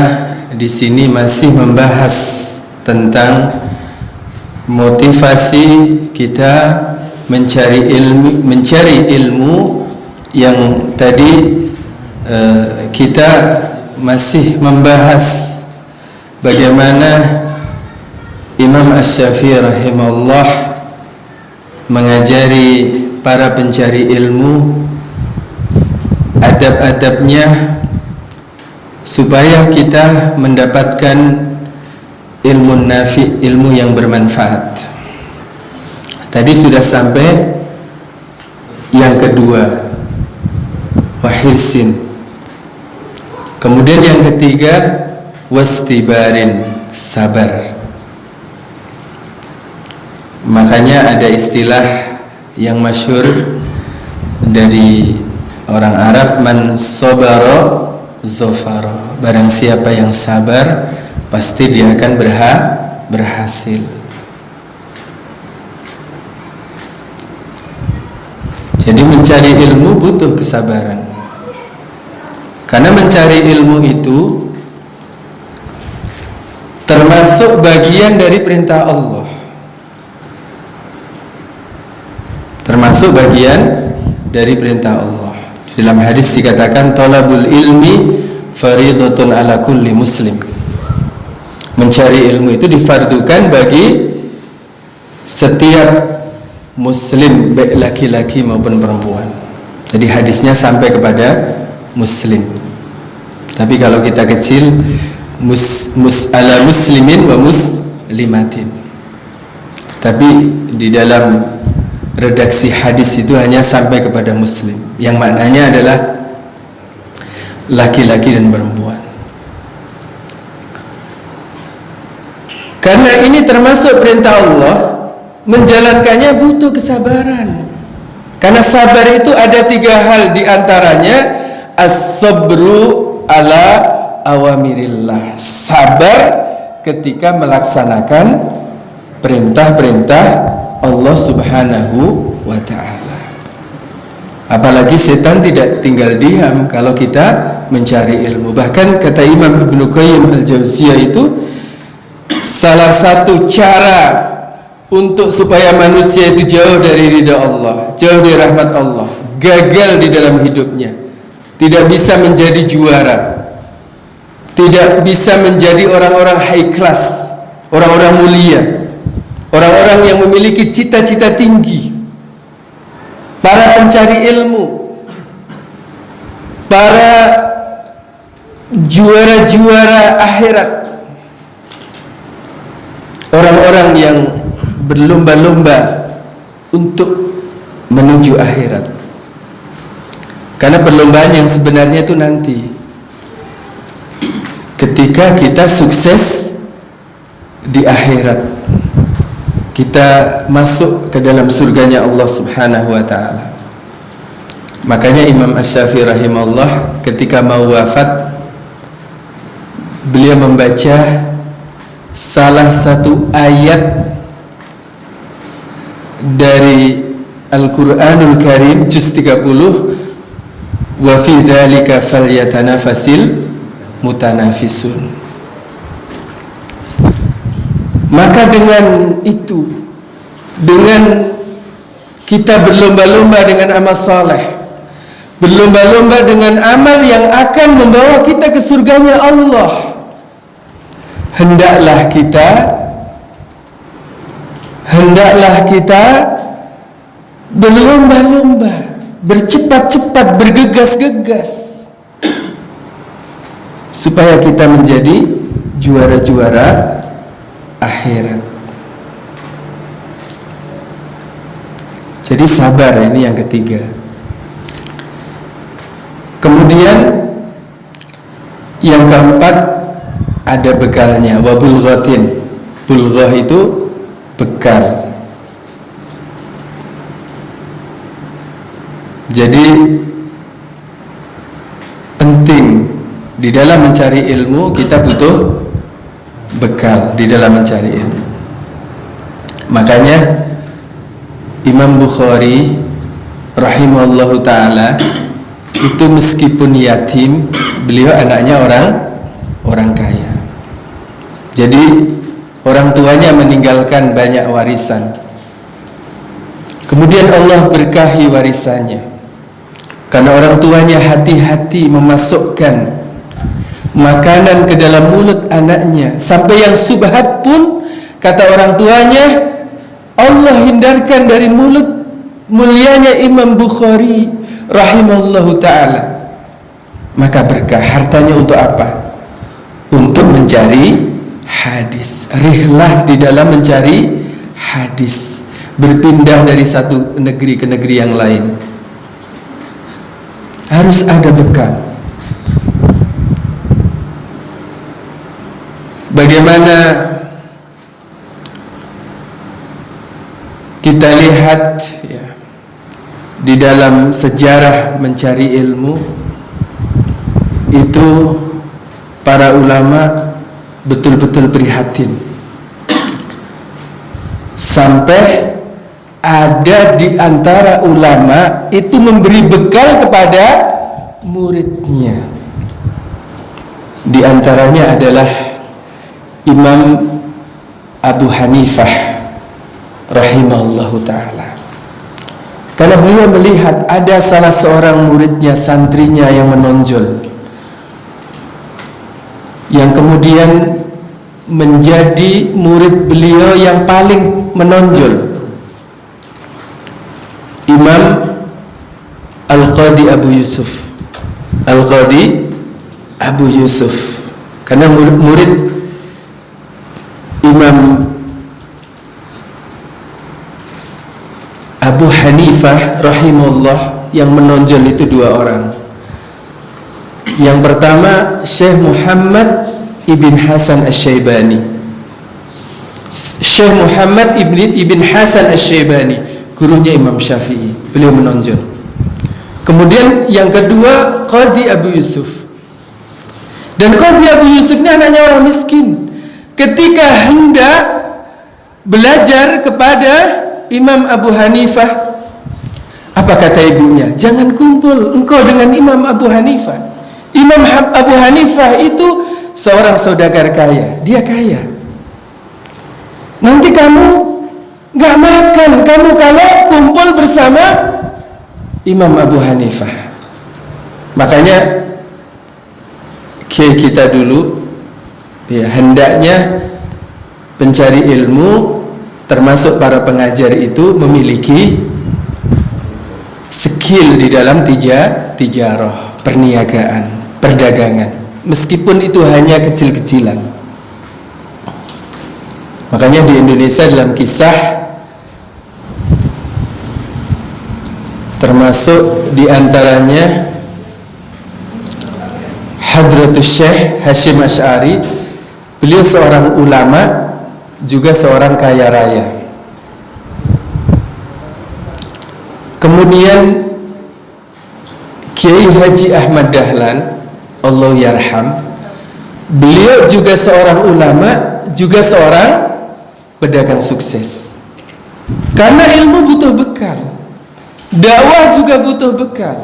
di sini masih membahas tentang motivasi kita mencari ilmu yang tadi kita masih membahas bagaimana Imam Asy-Syafi'i rahimahullah mengajari para pencari ilmu adab-adabnya supaya kita mendapatkan ilmu nafi, ilmu yang bermanfaat. Tadi sudah sampai yang kedua, wahirsin. Kemudian yang ketiga, wastibarin, sabar. Makanya ada istilah yang masyhur dari orang Arab, man sabara zafara. Barang siapa yang sabar, pasti dia akan berhasil. Jadi mencari ilmu butuh kesabaran. Karena mencari ilmu itu termasuk bagian dari perintah Allah. Termasuk bagian dari perintah Allah. Dalam hadis dikatakan talabul ilmi faridatun ala kulli muslim. Mencari ilmu itu difardukan bagi setiap muslim, baik laki-laki maupun perempuan. Jadi hadisnya sampai kepada muslim. Tapi kalau kita kecil, ala muslimin wa muslimatin. Tapi di dalam redaksi hadis itu hanya sampai kepada muslim, yang maknanya adalah laki-laki dan perempuan. Karena ini termasuk perintah Allah, menjalankannya butuh kesabaran. Karena sabar itu ada 3 hal, diantaranya as-sabru ala awamirillah, sabar ketika melaksanakan perintah-perintah Allah subhanahu wa ta'ala. Apalagi setan tidak tinggal diam kalau kita mencari ilmu. Bahkan kata Imam Ibnu Qayyim al-Jauziyah itu, salah satu cara untuk supaya manusia itu jauh dari ridha Allah, jauh dari rahmat Allah, gagal di dalam hidupnya, tidak bisa menjadi juara, tidak bisa menjadi orang-orang high class, orang-orang mulia, orang-orang yang memiliki cita-cita tinggi, para pencari ilmu, para juara-juara akhirat, orang-orang yang berlomba-lomba untuk menuju akhirat. Karena perlombaan yang sebenarnya itu nanti ketika kita sukses di akhirat, kita masuk ke dalam surganya Allah subhanahu wa ta'ala. Makanya Imam Asy-Syafi'i rahimahullah ketika mau wafat, beliau membaca salah satu ayat dari Al-Quranul Karim juz 30, wa fi dzalika falyatanafasil mutanafisun. Maka dengan itu, dengan kita berlomba-lomba dengan amal saleh, berlomba-lomba dengan amal yang akan membawa kita ke surganya Allah, hendaklah kita berlomba-lomba, bercepat-cepat, bergegas-gegas, supaya kita menjadi juara-juara akhirat. Jadi sabar, ini yang ketiga. Kemudian yang keempat, ada bekalnya, wa bulghatin. Bulghah itu bekal. Jadi penting di dalam mencari ilmu, kita butuh bekal di dalam mencari ilmu. Makanya Imam Bukhari rahimahullahu ta'ala itu meskipun yatim, beliau anaknya orang kaya. Jadi orang tuanya meninggalkan banyak warisan. Kemudian Allah berkahi warisannya, karena orang tuanya hati-hati memasukkan makanan ke dalam mulut anaknya, sampai yang subhat pun kata orang tuanya Allah hindarkan dari mulut mulianya Imam Bukhari rahimahullahu ta'ala. Maka berkah. Hartanya untuk apa? Untuk mencari hadis. Rihlah di dalam mencari hadis, berpindah dari satu negeri ke negeri yang lain. Harus ada bekal. Bagaimana kita lihat ya, di dalam sejarah mencari ilmu itu, para ulama betul-betul prihatin, sampai ada di antara ulama itu memberi bekal kepada muridnya. Di antaranya adalah Imam Abu Hanifah rahimahullahu ta'ala. Karena beliau melihat ada salah seorang muridnya, santrinya yang menonjol, yang kemudian menjadi murid beliau yang paling menonjol, Imam Al-Qadi Abu Yusuf. Al-Qadi Abu Yusuf, karena murid Imam Abu Hanifah rahimahullah yang menonjol itu dua orang. Yang pertama Syekh Muhammad Ibn Hasan Asy-Syaibani. Syekh Muhammad Ibn Hasan Asy-Syaibani, gurunya Imam Syafi'i, beliau menonjol. Kemudian yang kedua Qadi Abu Yusuf. Dan Qadi Abu Yusuf ini anaknya orang miskin. Ketika hendak belajar kepada Imam Abu Hanifah, apa kata ibunya? Jangan kumpul engkau dengan Imam Abu Hanifah. Imam Abu Hanifah itu seorang saudagar kaya, dia kaya. Nanti kamu gak makan kamu kalau kumpul bersama Imam Abu Hanifah. Makanya kiai kita dulu ya, hendaknya pencari ilmu termasuk para pengajar itu memiliki skill di dalam tijarah, perniagaan, perdagangan, meskipun itu hanya kecil-kecilan. Makanya di Indonesia dalam kisah termasuk diantaranya Hadratus Syekh Hashim Asy'ari. Beliau seorang ulama, juga seorang kaya raya. Kemudian Kiai Haji Ahmad Dahlan, Allah yarham, beliau juga seorang ulama, juga seorang pedagang sukses. Karena ilmu butuh bekal, dakwah juga butuh bekal.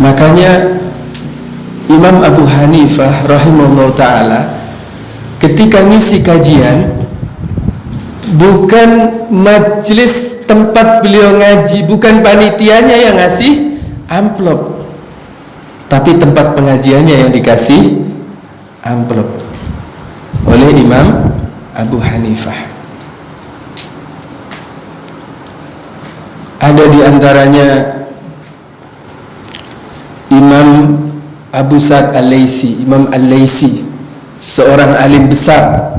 Makanya Imam Abu Hanifah rahimahullah ta'ala ketika ngisi kajian, bukan majelis tempat beliau ngaji, bukan panitianya yang ngasih amplop, tapi tempat pengajiannya yang dikasih amplop oleh Imam Abu Hanifah. Ada di antaranya Imam Abu Sa'ad Al-Laitsi, Imam Al-Laitsi, seorang alim besar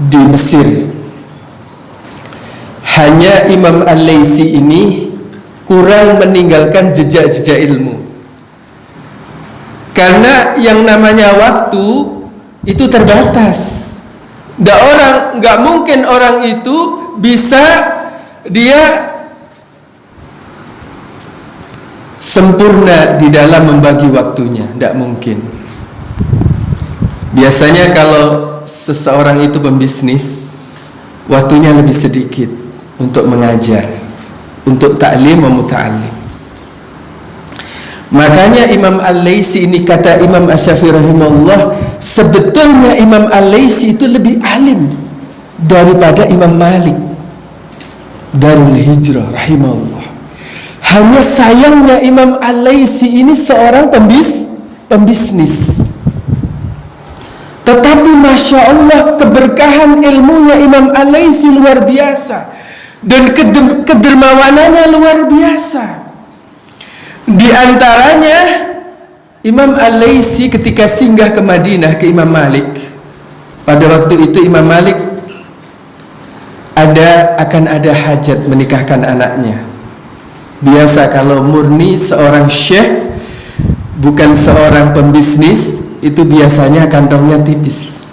di Mesir. Hanya Imam Al-Laitsi ini kurang meninggalkan jejak-jejak ilmu, karena yang namanya waktu itu terbatas. Nggak mungkin orang itu bisa dia sempurna di dalam membagi waktunya, tidak mungkin. Biasanya kalau seseorang itu pembisnis, waktunya lebih sedikit untuk mengajar, untuk ta'lim wa muta'allim. Makanya Imam Al-Laitsi ini, kata Imam Asy-Syafi'i rahimahullah, sebetulnya Imam Al-Laitsi itu lebih alim daripada Imam Malik Darul Hijrah rahimahullah. Hanya sayangnya Imam Al-Laitsi ini seorang pembisnis. Tetapi Masya Allah, keberkahan ilmunya Imam Al-Laitsi luar biasa, dan kedermawanannya luar biasa. Di antaranya Imam Al-Laitsi ketika singgah ke Madinah ke Imam Malik, pada waktu itu Imam Malik akan ada hajat menikahkan anaknya. Biasa kalau murni seorang syekh, bukan seorang pembisnis, itu biasanya kantongnya tipis.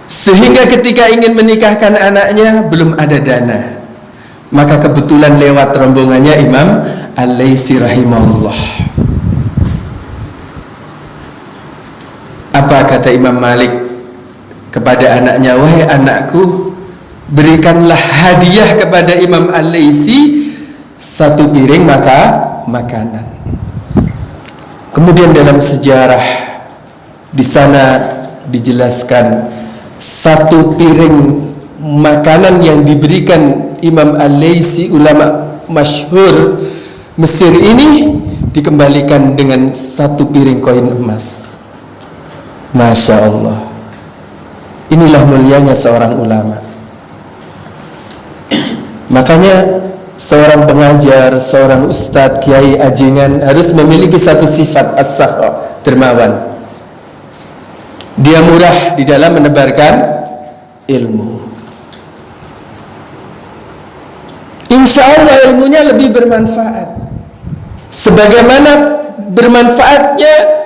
Sehingga ketika ingin menikahkan anaknya belum ada dana. Maka kebetulan lewat rombongannya Imam Al-Laitsi rahimahullah. Apa kata Imam Malik kepada anaknya? Wahai anakku, berikanlah hadiah kepada Imam Al-Laitsi 1 piring makanan. Kemudian dalam sejarah di sana dijelaskan 1 piring makanan yang diberikan Imam Al-Laitsi, ulama masyhur Mesir ini, dikembalikan dengan 1 piring koin emas. Masya Allah, inilah mulianya seorang ulama. Makanya seorang pengajar, seorang ustadz, kiai, ajingan harus memiliki satu sifat, as-sakha, dermawan. Dia murah di dalam menebarkan ilmu. Insya Allah ilmunya lebih bermanfaat, sebagaimana bermanfaatnya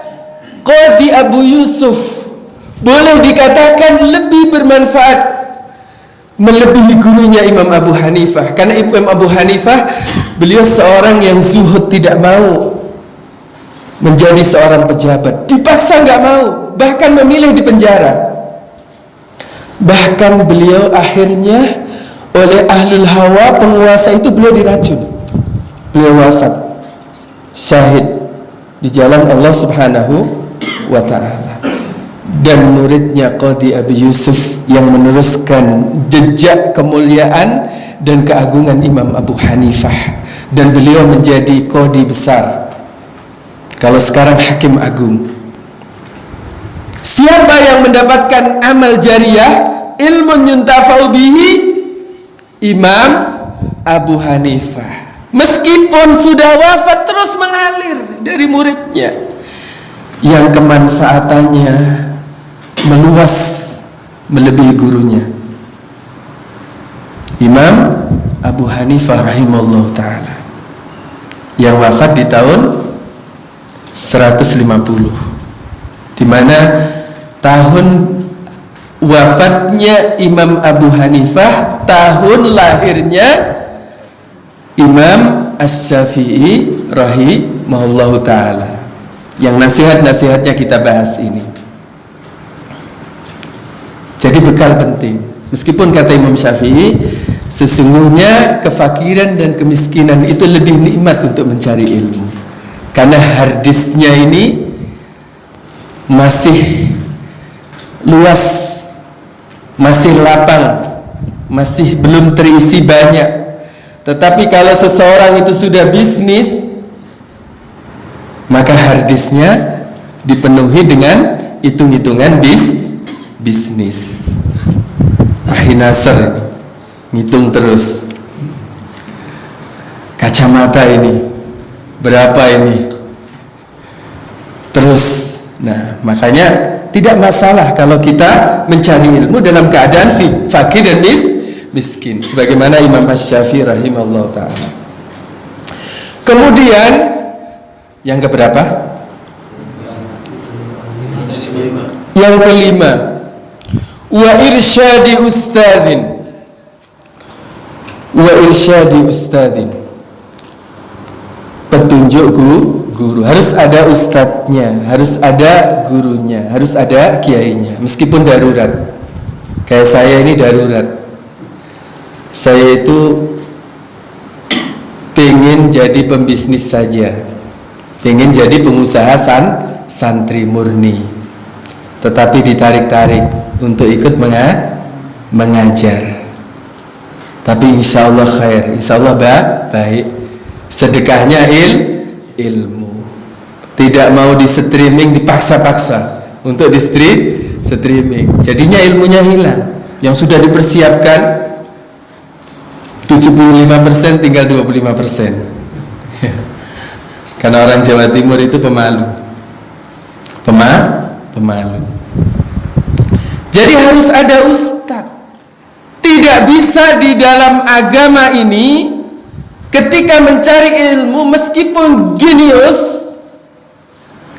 Qadhi Abu Yusuf, boleh dikatakan lebih bermanfaat melebihi gurunya Imam Abu Hanifah. Karena Imam Abu Hanifah, beliau seorang yang zuhud, tidak mau menjadi seorang pejabat, dipaksa nggak mau, bahkan memilih di penjara. Bahkan beliau akhirnya oleh ahlul hawa, penguasa itu, beliau diracun, beliau wafat syahid di jalan Allah Subhanahu wa ta'ala. Dan muridnya Qadhi Abu Yusuf yang meneruskan jejak kemuliaan dan keagungan Imam Abu Hanifah, dan beliau menjadi qadhi besar, kalau sekarang hakim agung. Siapa yang mendapatkan amal jariyah, ilmun yuntafa'u bihi? Imam Abu Hanifah. Meskipun sudah wafat, terus mengalir dari muridnya yang kemanfaatannya meluas melebihi gurunya. Imam Abu Hanifah rahimahullah ta'ala yang wafat di tahun 150, di mana tahun wafatnya Imam Abu Hanifah, tahun lahirnya Imam Asy-Syafi'i rahimahullahu ta'ala, yang nasihat-nasihatnya kita bahas ini. Jadi bekal penting. Meskipun kata Imam Syafi'i, Sesungguhnya kefakiran dan kemiskinan itu lebih nikmat untuk mencari ilmu, karena harddisknya ini masih luas, masih lapang, masih belum terisi banyak. Tetapi kalau seseorang itu sudah bisnis, maka harddisknya dipenuhi dengan hitung-hitungan bisnis. Ahinasar ini ngitung terus, kacamata ini berapa ini terus. Nah, makanya tidak masalah kalau kita mencari ilmu dalam keadaan fakir dan miskin, sebagaimana Imam Asy-Syafi'i rahimahullah ta'ala. Kemudian yang keberapa? Yang kelima, wa irsyadi ustadin, petunjuk guru. Harus ada ustadznya, harus ada gurunya, harus ada kiainya, meskipun darurat. Kayak saya ini darurat, saya itu pengen jadi pembisnis saja, pengen jadi pengusaha santri murni, tetapi ditarik-tarik untuk ikut mengajar. Tapi insya Allah khair, insya Allah baik. Sedekahnya ilmu, tidak mau di streaming, dipaksa-paksa untuk di streaming, jadinya ilmunya hilang. Yang sudah dipersiapkan 75% tinggal 25%. Karena orang Jawa Timur itu pemalu. Jadi harus ada ustadz. Tidak bisa di dalam agama ini ketika mencari ilmu meskipun jenius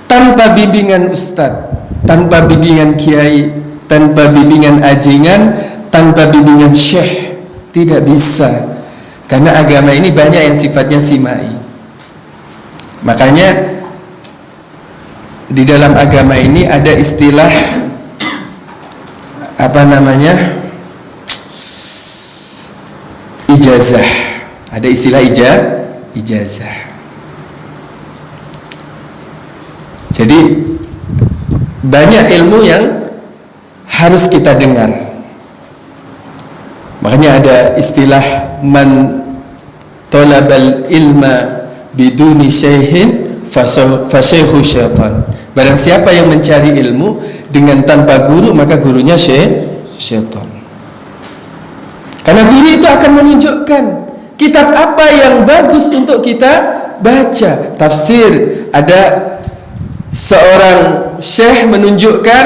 tanpa bimbingan ustadz, tanpa bimbingan kiai, tanpa bimbingan ajingan, tanpa bimbingan syekh. Tidak bisa. Karena agama ini banyak yang sifatnya simai. Makanya di dalam agama ini ada istilah ijazah. Ada istilah ijazah. Jadi banyak ilmu yang harus kita dengar. Makanya ada istilah man talabal ilma biduni syaihin fasyaikhu syaitan. Barang siapa yang mencari ilmu dengan tanpa guru, maka gurunya syaitan. Karena guru itu akan menunjukkan kitab apa yang bagus untuk kita baca. Tafsir, ada seorang syekh menunjukkan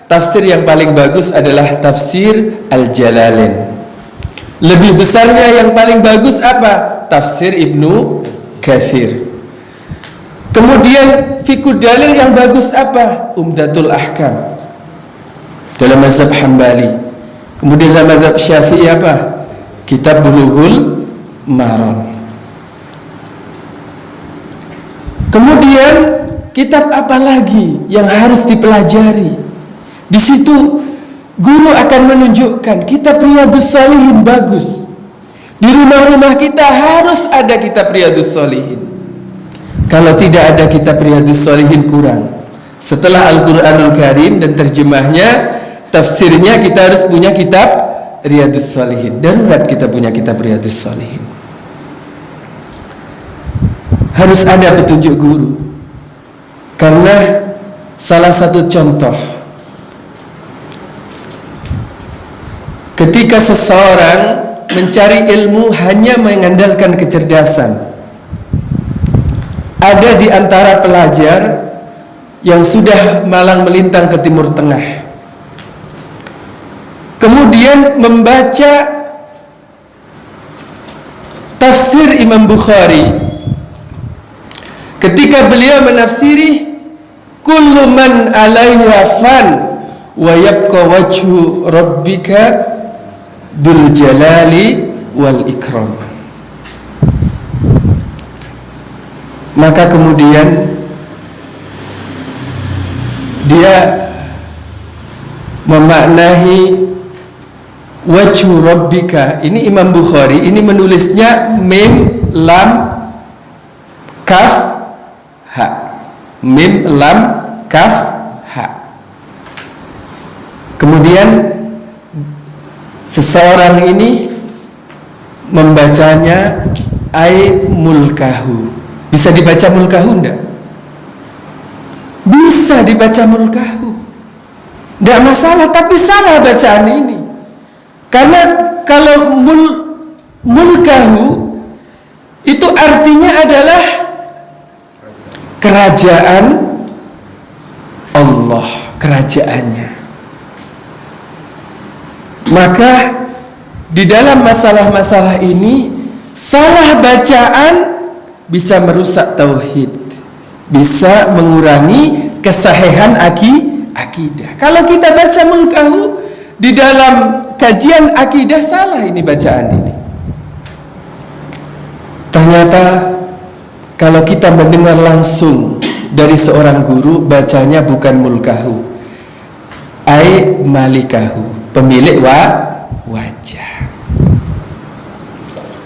tafsir yang paling bagus adalah tafsir Al-Jalalain. Lebih besarnya yang paling bagus apa? Tafsir Ibnu Katsir. Kemudian fiqh dalil yang bagus apa? Umdatul Ahkam dalam mazhab Hambali. Kemudian dalam mazhab Syafi'i apa? Kitab Bulughul Maram. Kemudian kitab apa lagi yang harus dipelajari? Di situ guru akan menunjukkan kitab Riyadhus Shalihin bagus. Di rumah-rumah kita harus ada kitab Riyadhus Shalihin. Kalau tidak ada kitab Riyadhus Shalihin kurang. Setelah Al-Quranul Karim dan terjemahnya, tafsirnya, kita harus punya kitab Riyadhus Shalihin. Darurat kita punya kitab Riyadhus Shalihin. Harus ada petunjuk guru. Karena salah satu contoh, ketika seseorang mencari ilmu hanya mengandalkan kecerdasan, ada di antara pelajar yang sudah malang melintang ke Timur Tengah, kemudian membaca tafsir Imam Bukhari. Ketika beliau menafsiri, kullu man 'alaiha fan wa yabqa wajhu rabbika dzul jalali wal ikram. Maka kemudian dia memaknahi wajhu rabbika. Ini Imam Bukhari ini menulisnya mim lam kaf ha. Mim lam kaf ha. Kemudian seseorang ini membacanya ai mulkahu. Bisa dibaca mulkahu enggak? Bisa dibaca mulkahu, enggak masalah, tapi salah bacaan ini. Karena kalau mulkahu itu artinya adalah kerajaan Allah, kerajaannya. Maka di dalam masalah-masalah ini salah bacaan bisa merusak tauhid, bisa mengurangi kesahihan akidah. Kalau kita baca mulkahu di dalam kajian akidah, salah ini bacaan ini. Ternyata kalau kita mendengar langsung dari seorang guru, bacanya bukan mulkahu, ai malikahu, pemilik wajah.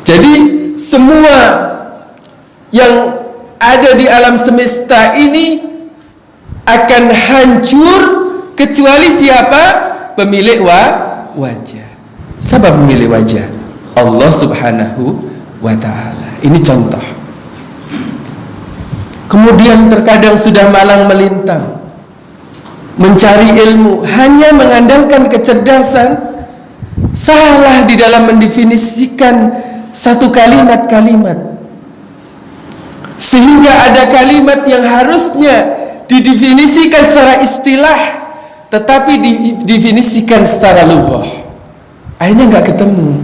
Jadi semua yang ada di alam semesta ini akan hancur kecuali siapa? Pemilik wajah. Siapa pemilik wajah? Allah Subhanahu wa ta'ala. Ini contoh. Kemudian terkadang sudah malang melintang mencari ilmu, hanya mengandalkan kecerdasan, salah di dalam mendefinisikan satu kalimat-kalimat, sehingga ada kalimat yang harusnya didefinisikan secara istilah tetapi didefinisikan secara lughah. Akhirnya nggak ketemu.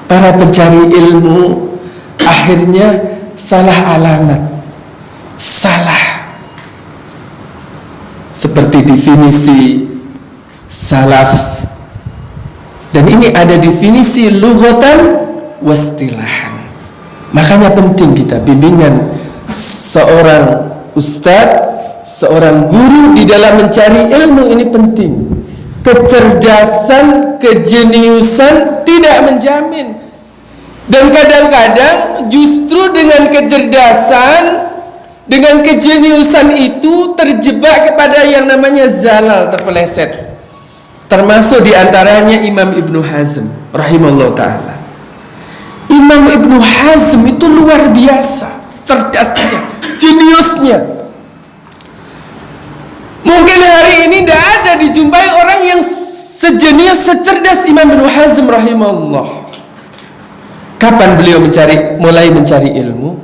Para pencari ilmu akhirnya salah alamat, salah. Seperti definisi salaf, dan ini ada definisi lughatan wastilahan. Makanya penting kita bimbingan seorang ustadz, seorang guru di dalam mencari ilmu ini penting. Kecerdasan, kejeniusan tidak menjamin. Dan kadang-kadang justru dengan kecerdasan, dengan kejeniusan itu terjebak kepada yang namanya zalal, terpeleset. Termasuk diantaranya Imam Ibnu Hazm rahimahullah ta'ala. Imam Ibnu Hazm itu luar biasa cerdasnya, jeniusnya. Mungkin hari ini tidak ada dijumpai orang yang sejenius, secerdas Imam Ibnu Hazm rahimahullah. Kapan beliau mulai mencari ilmu?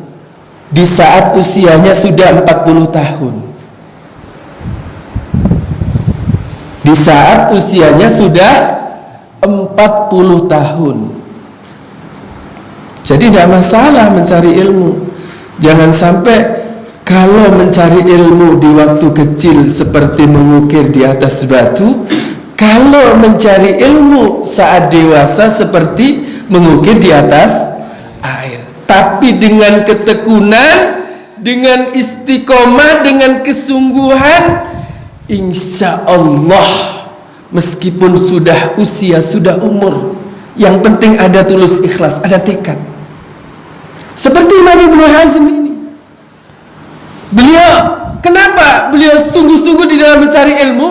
Di saat usianya sudah 40 tahun. Di saat usianya sudah 40 tahun. Jadi tidak masalah mencari ilmu. Jangan sampai kalau mencari ilmu di waktu kecil seperti mengukir di atas batu, kalau mencari ilmu saat dewasa seperti mengukir di atas air. Tapi dengan ketekunan, dengan istiqomah, dengan kesungguhan, insya Allah meskipun sudah usia, sudah umur, yang penting ada tulus ikhlas, ada tekad. Seperti Imam Ibnu Hazm ini, kenapa beliau sungguh-sungguh di dalam mencari ilmu?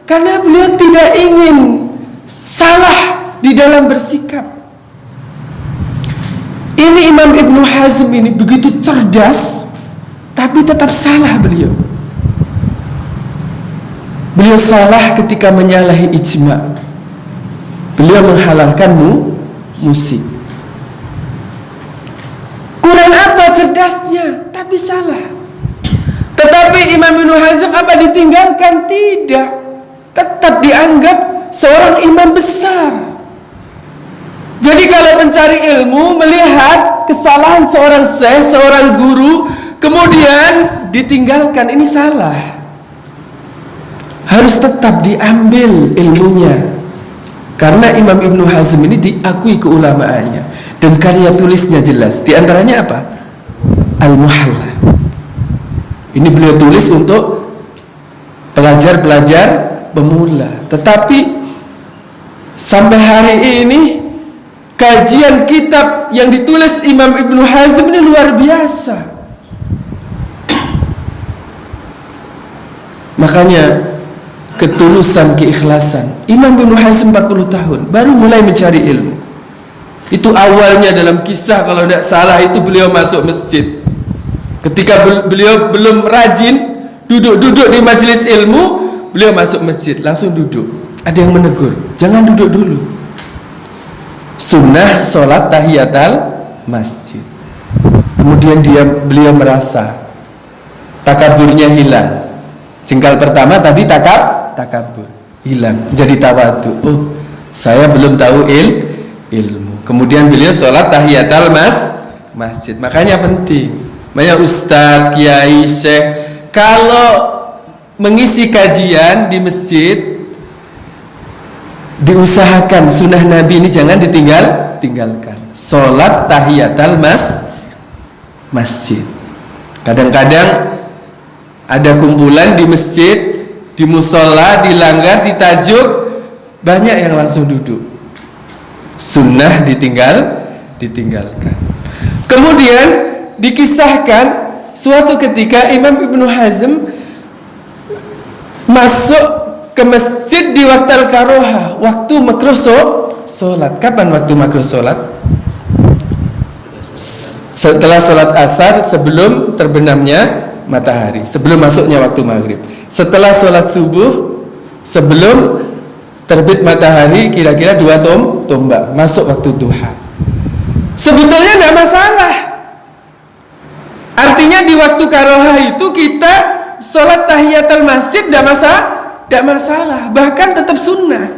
Karena beliau tidak ingin salah di dalam bersikap. Ini Imam Ibnu Hazm ini begitu cerdas, tapi tetap salah beliau. Beliau salah ketika menyalahi ijma. Beliau menghalalkan musik. Kurang apa cerdasnya, tapi salah. Tetapi Imam Ibnu Hazm apa ditinggalkan? Tidak. Tetap dianggap seorang imam besar. Jadi kalau mencari ilmu, melihat kesalahan seorang syekh, seorang guru, kemudian ditinggalkan, ini salah. Harus tetap diambil ilmunya. Karena Imam Ibnu Hazm ini diakui keulamaannya, dan karya tulisnya jelas. Di antaranya apa? Al-Muhalla. Ini beliau tulis untuk pelajar-pelajar pemula. Tetapi Sampai hari ini kajian kitab yang ditulis Imam Ibnu Hazm ini luar biasa. Makanya ketulusan, keikhlasan. Imam Ibnu Hazm 40 tahun baru mulai mencari ilmu. Itu awalnya dalam kisah kalau tidak salah itu beliau masuk masjid. Ketika beliau belum rajin duduk-duduk di majelis ilmu, beliau masuk masjid, langsung duduk. Ada yang menegur, jangan duduk dulu. Sunnah sholat tahiyatul masjid. Kemudian beliau merasa takaburnya hilang. Jengkal pertama tadi takabur hilang, jadi tawadu. Oh, saya belum tahu ilmu. Kemudian beliau sholat tahiyatul masjid. Makanya penting. Makanya ustadz, kiai, syekh kalau mengisi kajian di masjid diusahakan sunnah Nabi ini jangan tinggalkan. Sholat tahiyatul masjid. Kadang-kadang ada kumpulan di masjid, di musola, dilanggar, ditajuk, banyak yang langsung duduk. Sunnah ditinggalkan. Kemudian dikisahkan suatu ketika Imam Ibnu Hazm masuk ke masjid di waktu al-karoha, waktu makruh sholat. Kapan waktu makruh sholat? Setelah sholat asar, sebelum terbenamnya matahari, sebelum masuknya waktu maghrib. Setelah sholat subuh, sebelum terbit matahari kira-kira 2 tombak, masuk waktu duha. Sebetulnya tidak masalah. Artinya di waktu karoha itu kita sholat tahiyatul masjid tidak masalah, bahkan tetap sunnah.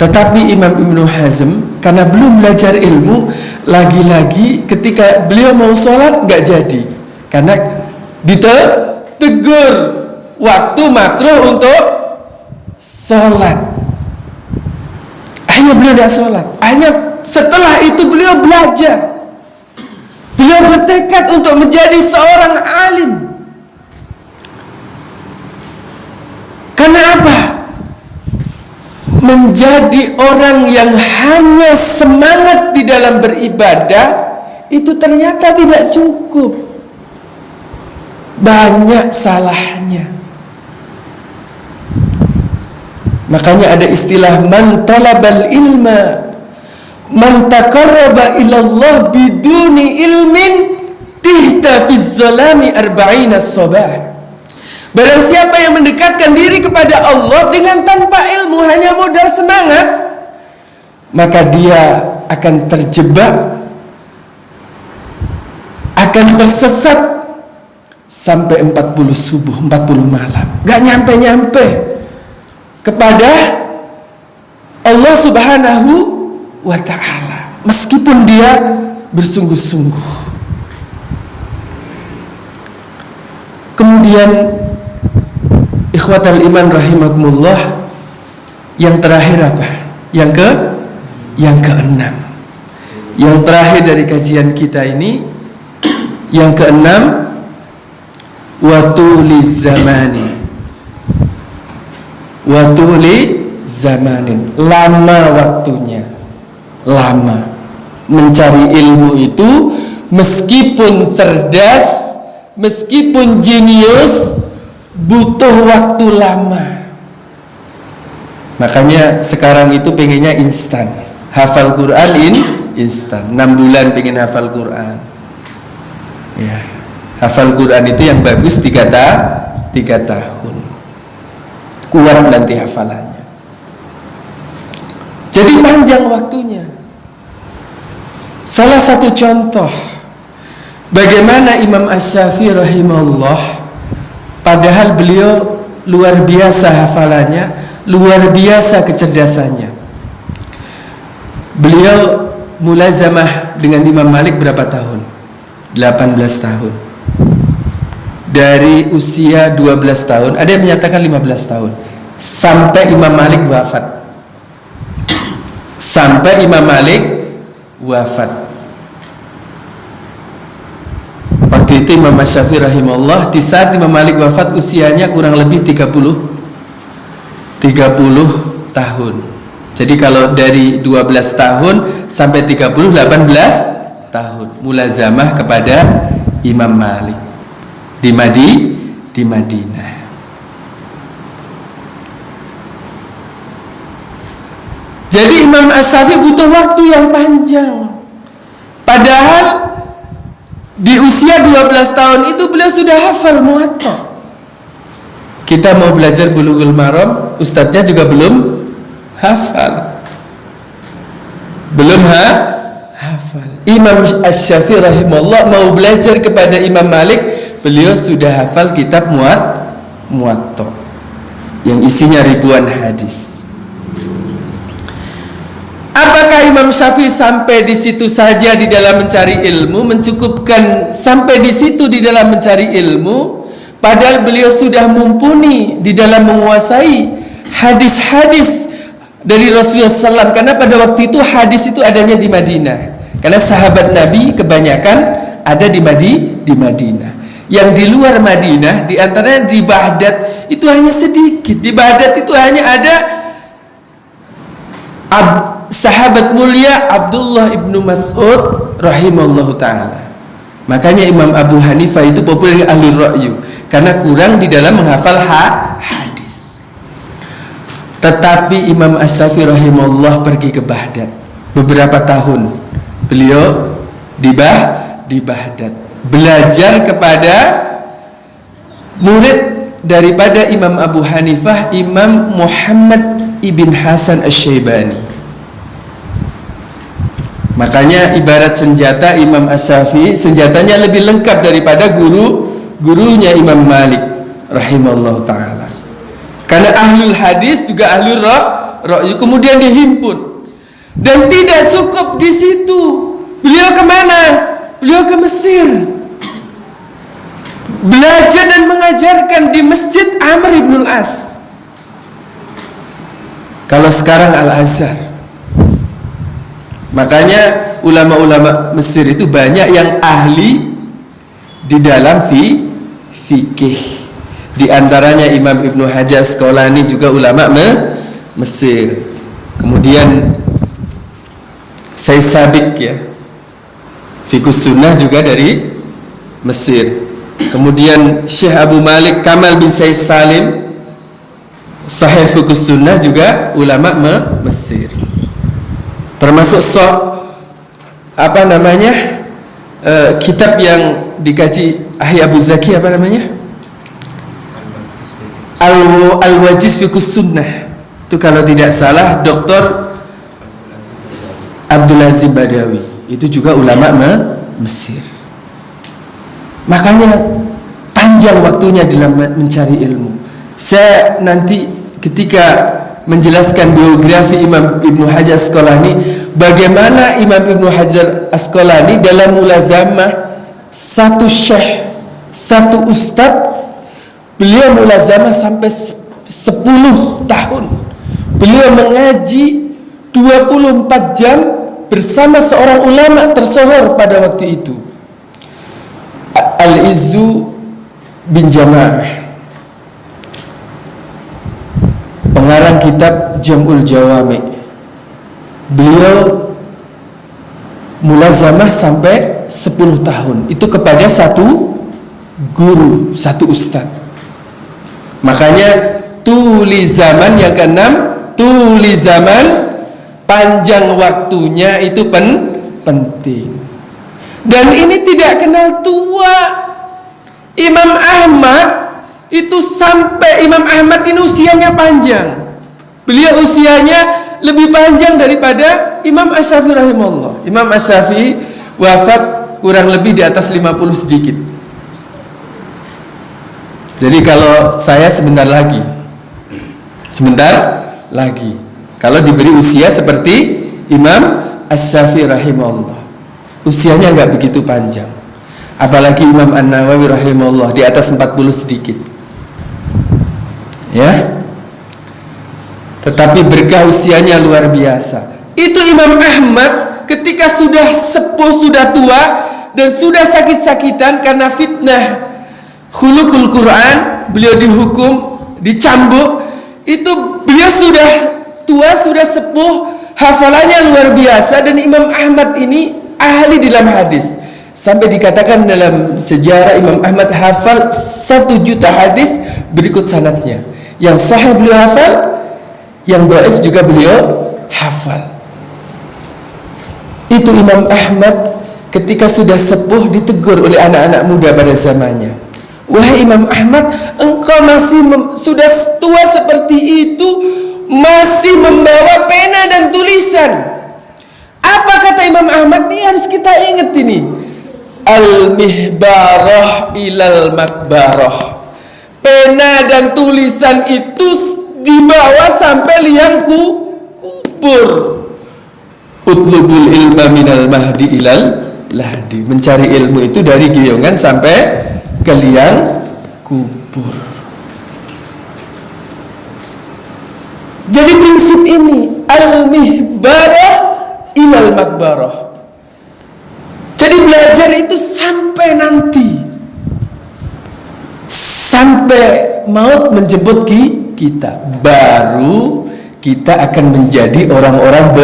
Tetapi Imam Ibnu Hazm karena belum belajar ilmu, lagi-lagi ketika beliau mau sholat nggak jadi, karena ditegur waktu makruh untuk sholat. Akhirnya beliau tidak sholat. Akhirnya setelah itu beliau belajar. Beliau bertekad untuk menjadi seorang alim. Karena apa? Menjadi orang yang hanya semangat di dalam beribadah itu ternyata tidak cukup. Banyak salahnya. Makanya ada istilah man talabal ilma man taqarraba ilallah biduni ilmin tihta fiz zalami arba'ina sabah. Barang siapa yang mendekatkan diri kepada Allah dengan tanpa ilmu, hanya modal semangat, maka dia akan terjebak, akan tersesat sampai 40 subuh, 40 malam, gak nyampe-nyampe kepada Allah Subhanahu wa ta'ala, meskipun dia bersungguh-sungguh. Kemudian ikhwatal iman rahimakumullah, yang terakhir apa? Yang keenam. Yang terakhir dari kajian kita ini, yang keenam, watuli zamanin, lama waktunya, lama mencari ilmu itu, meskipun cerdas, meskipun jenius, butuh waktu lama. Makanya sekarang itu pengennya instan, hafal Quran instan, 6 bulan pengen hafal Quran. Ya, hafal Quran itu yang bagus 3 tahun, kuat nanti hafalannya. Jadi panjang waktunya. Salah satu contoh bagaimana Imam Asy-Syafi'i rahimahullah, padahal beliau luar biasa hafalannya, luar biasa kecerdasannya. Beliau mulazamah dengan Imam Malik berapa tahun? 18 tahun. Dari usia 12 tahun, ada yang menyatakan 15 tahun, sampai Imam Malik wafat. Sampai Imam Malik wafat. Waktu itu Imam Asy-Syafi'i rahimahullah, di saat Imam Malik wafat usianya kurang lebih 30 30 tahun. Jadi kalau dari 12 tahun sampai 30, 18 tahun mulazamah kepada Imam Malik di Madinah. Jadi Imam Asy-Syafi'i butuh waktu yang panjang. Padahal di usia 12 tahun itu beliau sudah hafal Muwatta. Kita mau belajar Bulughul Maram, ustadznya juga belum hafal. Hafal. Imam Asy-Syafi'i rahimahullah mau belajar kepada Imam Malik, beliau sudah hafal kitab Muwatta yang isinya ribuan hadis. Apakah Imam Syafi'i sampai di situ saja di dalam mencari ilmu, mencukupkan sampai di situ di dalam mencari ilmu, padahal beliau sudah mumpuni di dalam menguasai hadis-hadis dari Rasulullah SAW, karena pada waktu itu hadis itu adanya di Madinah, karena sahabat Nabi kebanyakan ada di Madinah. Yang di luar Madinah, di antaranya di Baghdad itu hanya sedikit. Di Baghdad itu hanya ada sahabat mulia Abdullah ibnu Mas'ud rahimallahu ta'ala. Makanya Imam Abu Hanifah itu populer ahli ra'yu, karena kurang di dalam menghafal hadis. Tetapi Imam Asy-Syafi'i rahimahullah pergi ke Baghdad beberapa tahun. Beliau di Baghdad belajar kepada murid daripada Imam Abu Hanifah, Imam Muhammad ibn Hasan Asy-Syaibani. Makanya ibarat senjata Imam Asy-Syafi'i, senjatanya lebih lengkap daripada gurunya Imam Malik rahimahullah ta'ala. Karena ahlul hadis juga ahlul ra'yu, kemudian dihimpun. Dan tidak cukup di situ. Beliau kemana? Beliau ke Mesir. Belajar dan mengajarkan di Masjid Amr ibn al-As. Kalau sekarang Al-Azhar. Makanya ulama-ulama Mesir itu banyak yang ahli di dalam fikih. Di antaranya Imam Ibnu Hajar Asqalani juga ulama Mesir. Kemudian Syekh Sabiq ya, Fiqhus Sunnah juga dari Mesir. Kemudian Syekh Abu Malik Kamal bin Said Salim Sahih Fiqhus Sunnah juga ulama Mesir. Termasuk kitab yang dikaji Ahya Abu Zaki apa namanya? Al-Wajiz Fiqhus Sunnah. Itu kalau tidak salah Dr. Abdul Aziz Badawi. Itu juga ulama Mesir. Makanya panjang waktunya dalam mencari ilmu. Saya nanti ketika menjelaskan biografi Imam Ibnu Hajar Asqalani, bagaimana Imam Ibnu Hajar Asqalani dalam mulazamah satu syekh, satu ustadz, beliau mulazamah sampai 10 tahun. Beliau mengaji 24 jam bersama seorang ulama tersohor pada waktu itu, Al-Izzu bin Jama'ah, pengarang kitab Jam'ul Jawami. Beliau mulazamah sampai 10 tahun. Itu kepada satu guru, satu ustadz. Makanya tuli zaman yang keenam, tuli zaman, panjang waktunya itu penting. Dan ini tidak kenal tua. Imam Ahmad itu sampai Imam Ahmad ini usianya panjang. Beliau usianya lebih panjang daripada Imam Asy-Syafi'i rahimahullah. Imam Asy-Syafi'i wafat kurang lebih di atas 50 sedikit. Jadi kalau saya sebentar lagi kalau diberi usia seperti Imam Asy-Syafi'i rahimahullah, usianya nggak begitu panjang. Apalagi Imam An-Nawawi rahimahullah di atas 40 sedikit. Ya. Tetapi berkah usianya luar biasa. Itu Imam Ahmad ketika sudah sepuh, sudah tua dan sudah sakit-sakitan karena fitnah khuluqul Quran, beliau dihukum, dicambuk. Itu beliau sudah tua, sudah sepuh, hafalannya luar biasa, dan Imam Ahmad ini ahli dalam hadis. Sampai dikatakan dalam sejarah Imam Ahmad hafal 1 juta hadis, berikut sanadnya. Yang sahih beliau hafal, yang dhaif juga beliau hafal. Itu Imam Ahmad ketika sudah sepuh ditegur oleh anak-anak muda pada zamannya. Wahai Imam Ahmad, engkau masih sudah tua seperti itu, masih membawa pena dan tulisan. Apa kata Imam Ahmad? Ini harus kita ingat ini. Al-mihbarah ilal makbarah. Pena dan tulisan itu dibawa sampai liang kubur. Utlubul ilma minal mahdi ilal lahdi. Mencari ilmu itu dari geyongan sampai ke liang kubur. Jadi prinsip ini, al-mihbarah ilal makbarah. Jadi belajar itu sampai nanti, sampai maut menjemput kita, baru kita akan menjadi orang-orang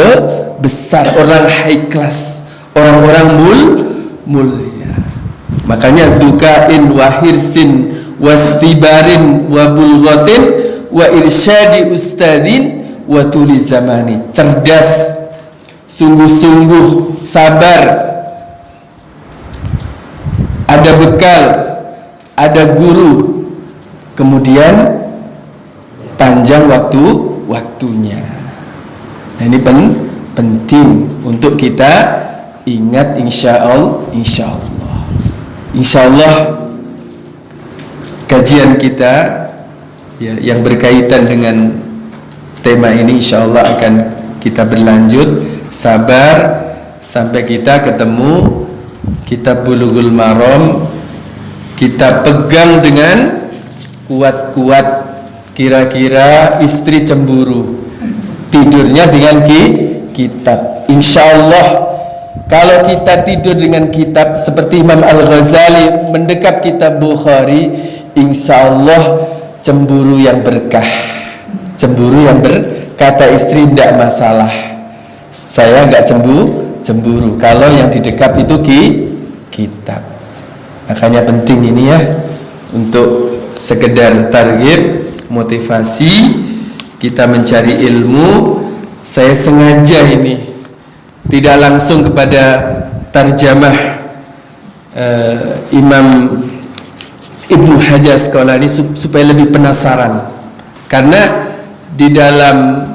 besar, orang high class, orang-orang mulia. Makanya dukain wa hirsin wastibarin wa bulghatin wa irsyadi ustadin wa tuli zamani. Cerdas, sungguh-sungguh, sabar, ada bekal, ada guru, kemudian panjang waktunya. Nah, ini penting untuk kita ingat. Insya Allah kajian kita ya, yang berkaitan dengan tema ini insya Allah akan kita berlanjut. Sabar sampai kita ketemu kitab Bulughul Maram, kita pegang dengan kuat-kuat. Kira-kira istri cemburu, tidurnya dengan kitab. Insya Allah kalau kita tidur dengan kitab seperti Imam Al-Ghazali mendekap kitab Bukhari, insya Allah cemburu yang berkah, cemburu yang berkata istri tidak masalah, saya nggak cemburu kalau yang didekap itu kitab. Makanya penting ini ya, untuk sekedar target motivasi kita mencari ilmu. Saya sengaja ini tidak langsung kepada tarjamah Imam Ibnu Hajar Asqalani supaya lebih penasaran, karena di dalam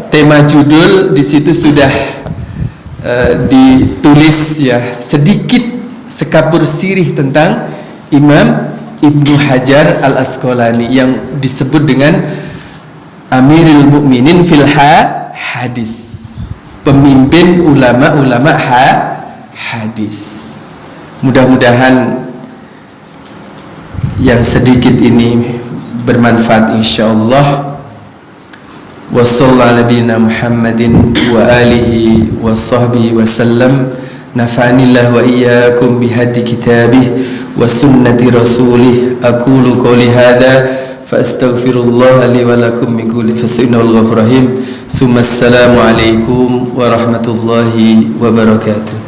tema judul di situ sudah ditulis ya sedikit sekapur sirih tentang Imam Ibnu Hajar Al-Asqalani yang disebut dengan Amirul Mukminin fil hadis, pemimpin ulama-ulama hadis. Mudah-mudahan yang sedikit ini bermanfaat insyaallah. Wassallallahu ala Muhammadin wa alihi wa sahbihi wa sallam. Nafa'anillah wa iyyakum bihadi kitabih wa sunnati rasulih. Aqulu qawli hadha fa astaghfirullah li wa lakum min kulli fastaghfiruhu ghafurur rahim. Assalamu alaikum warahmatullahi wabarakatuh.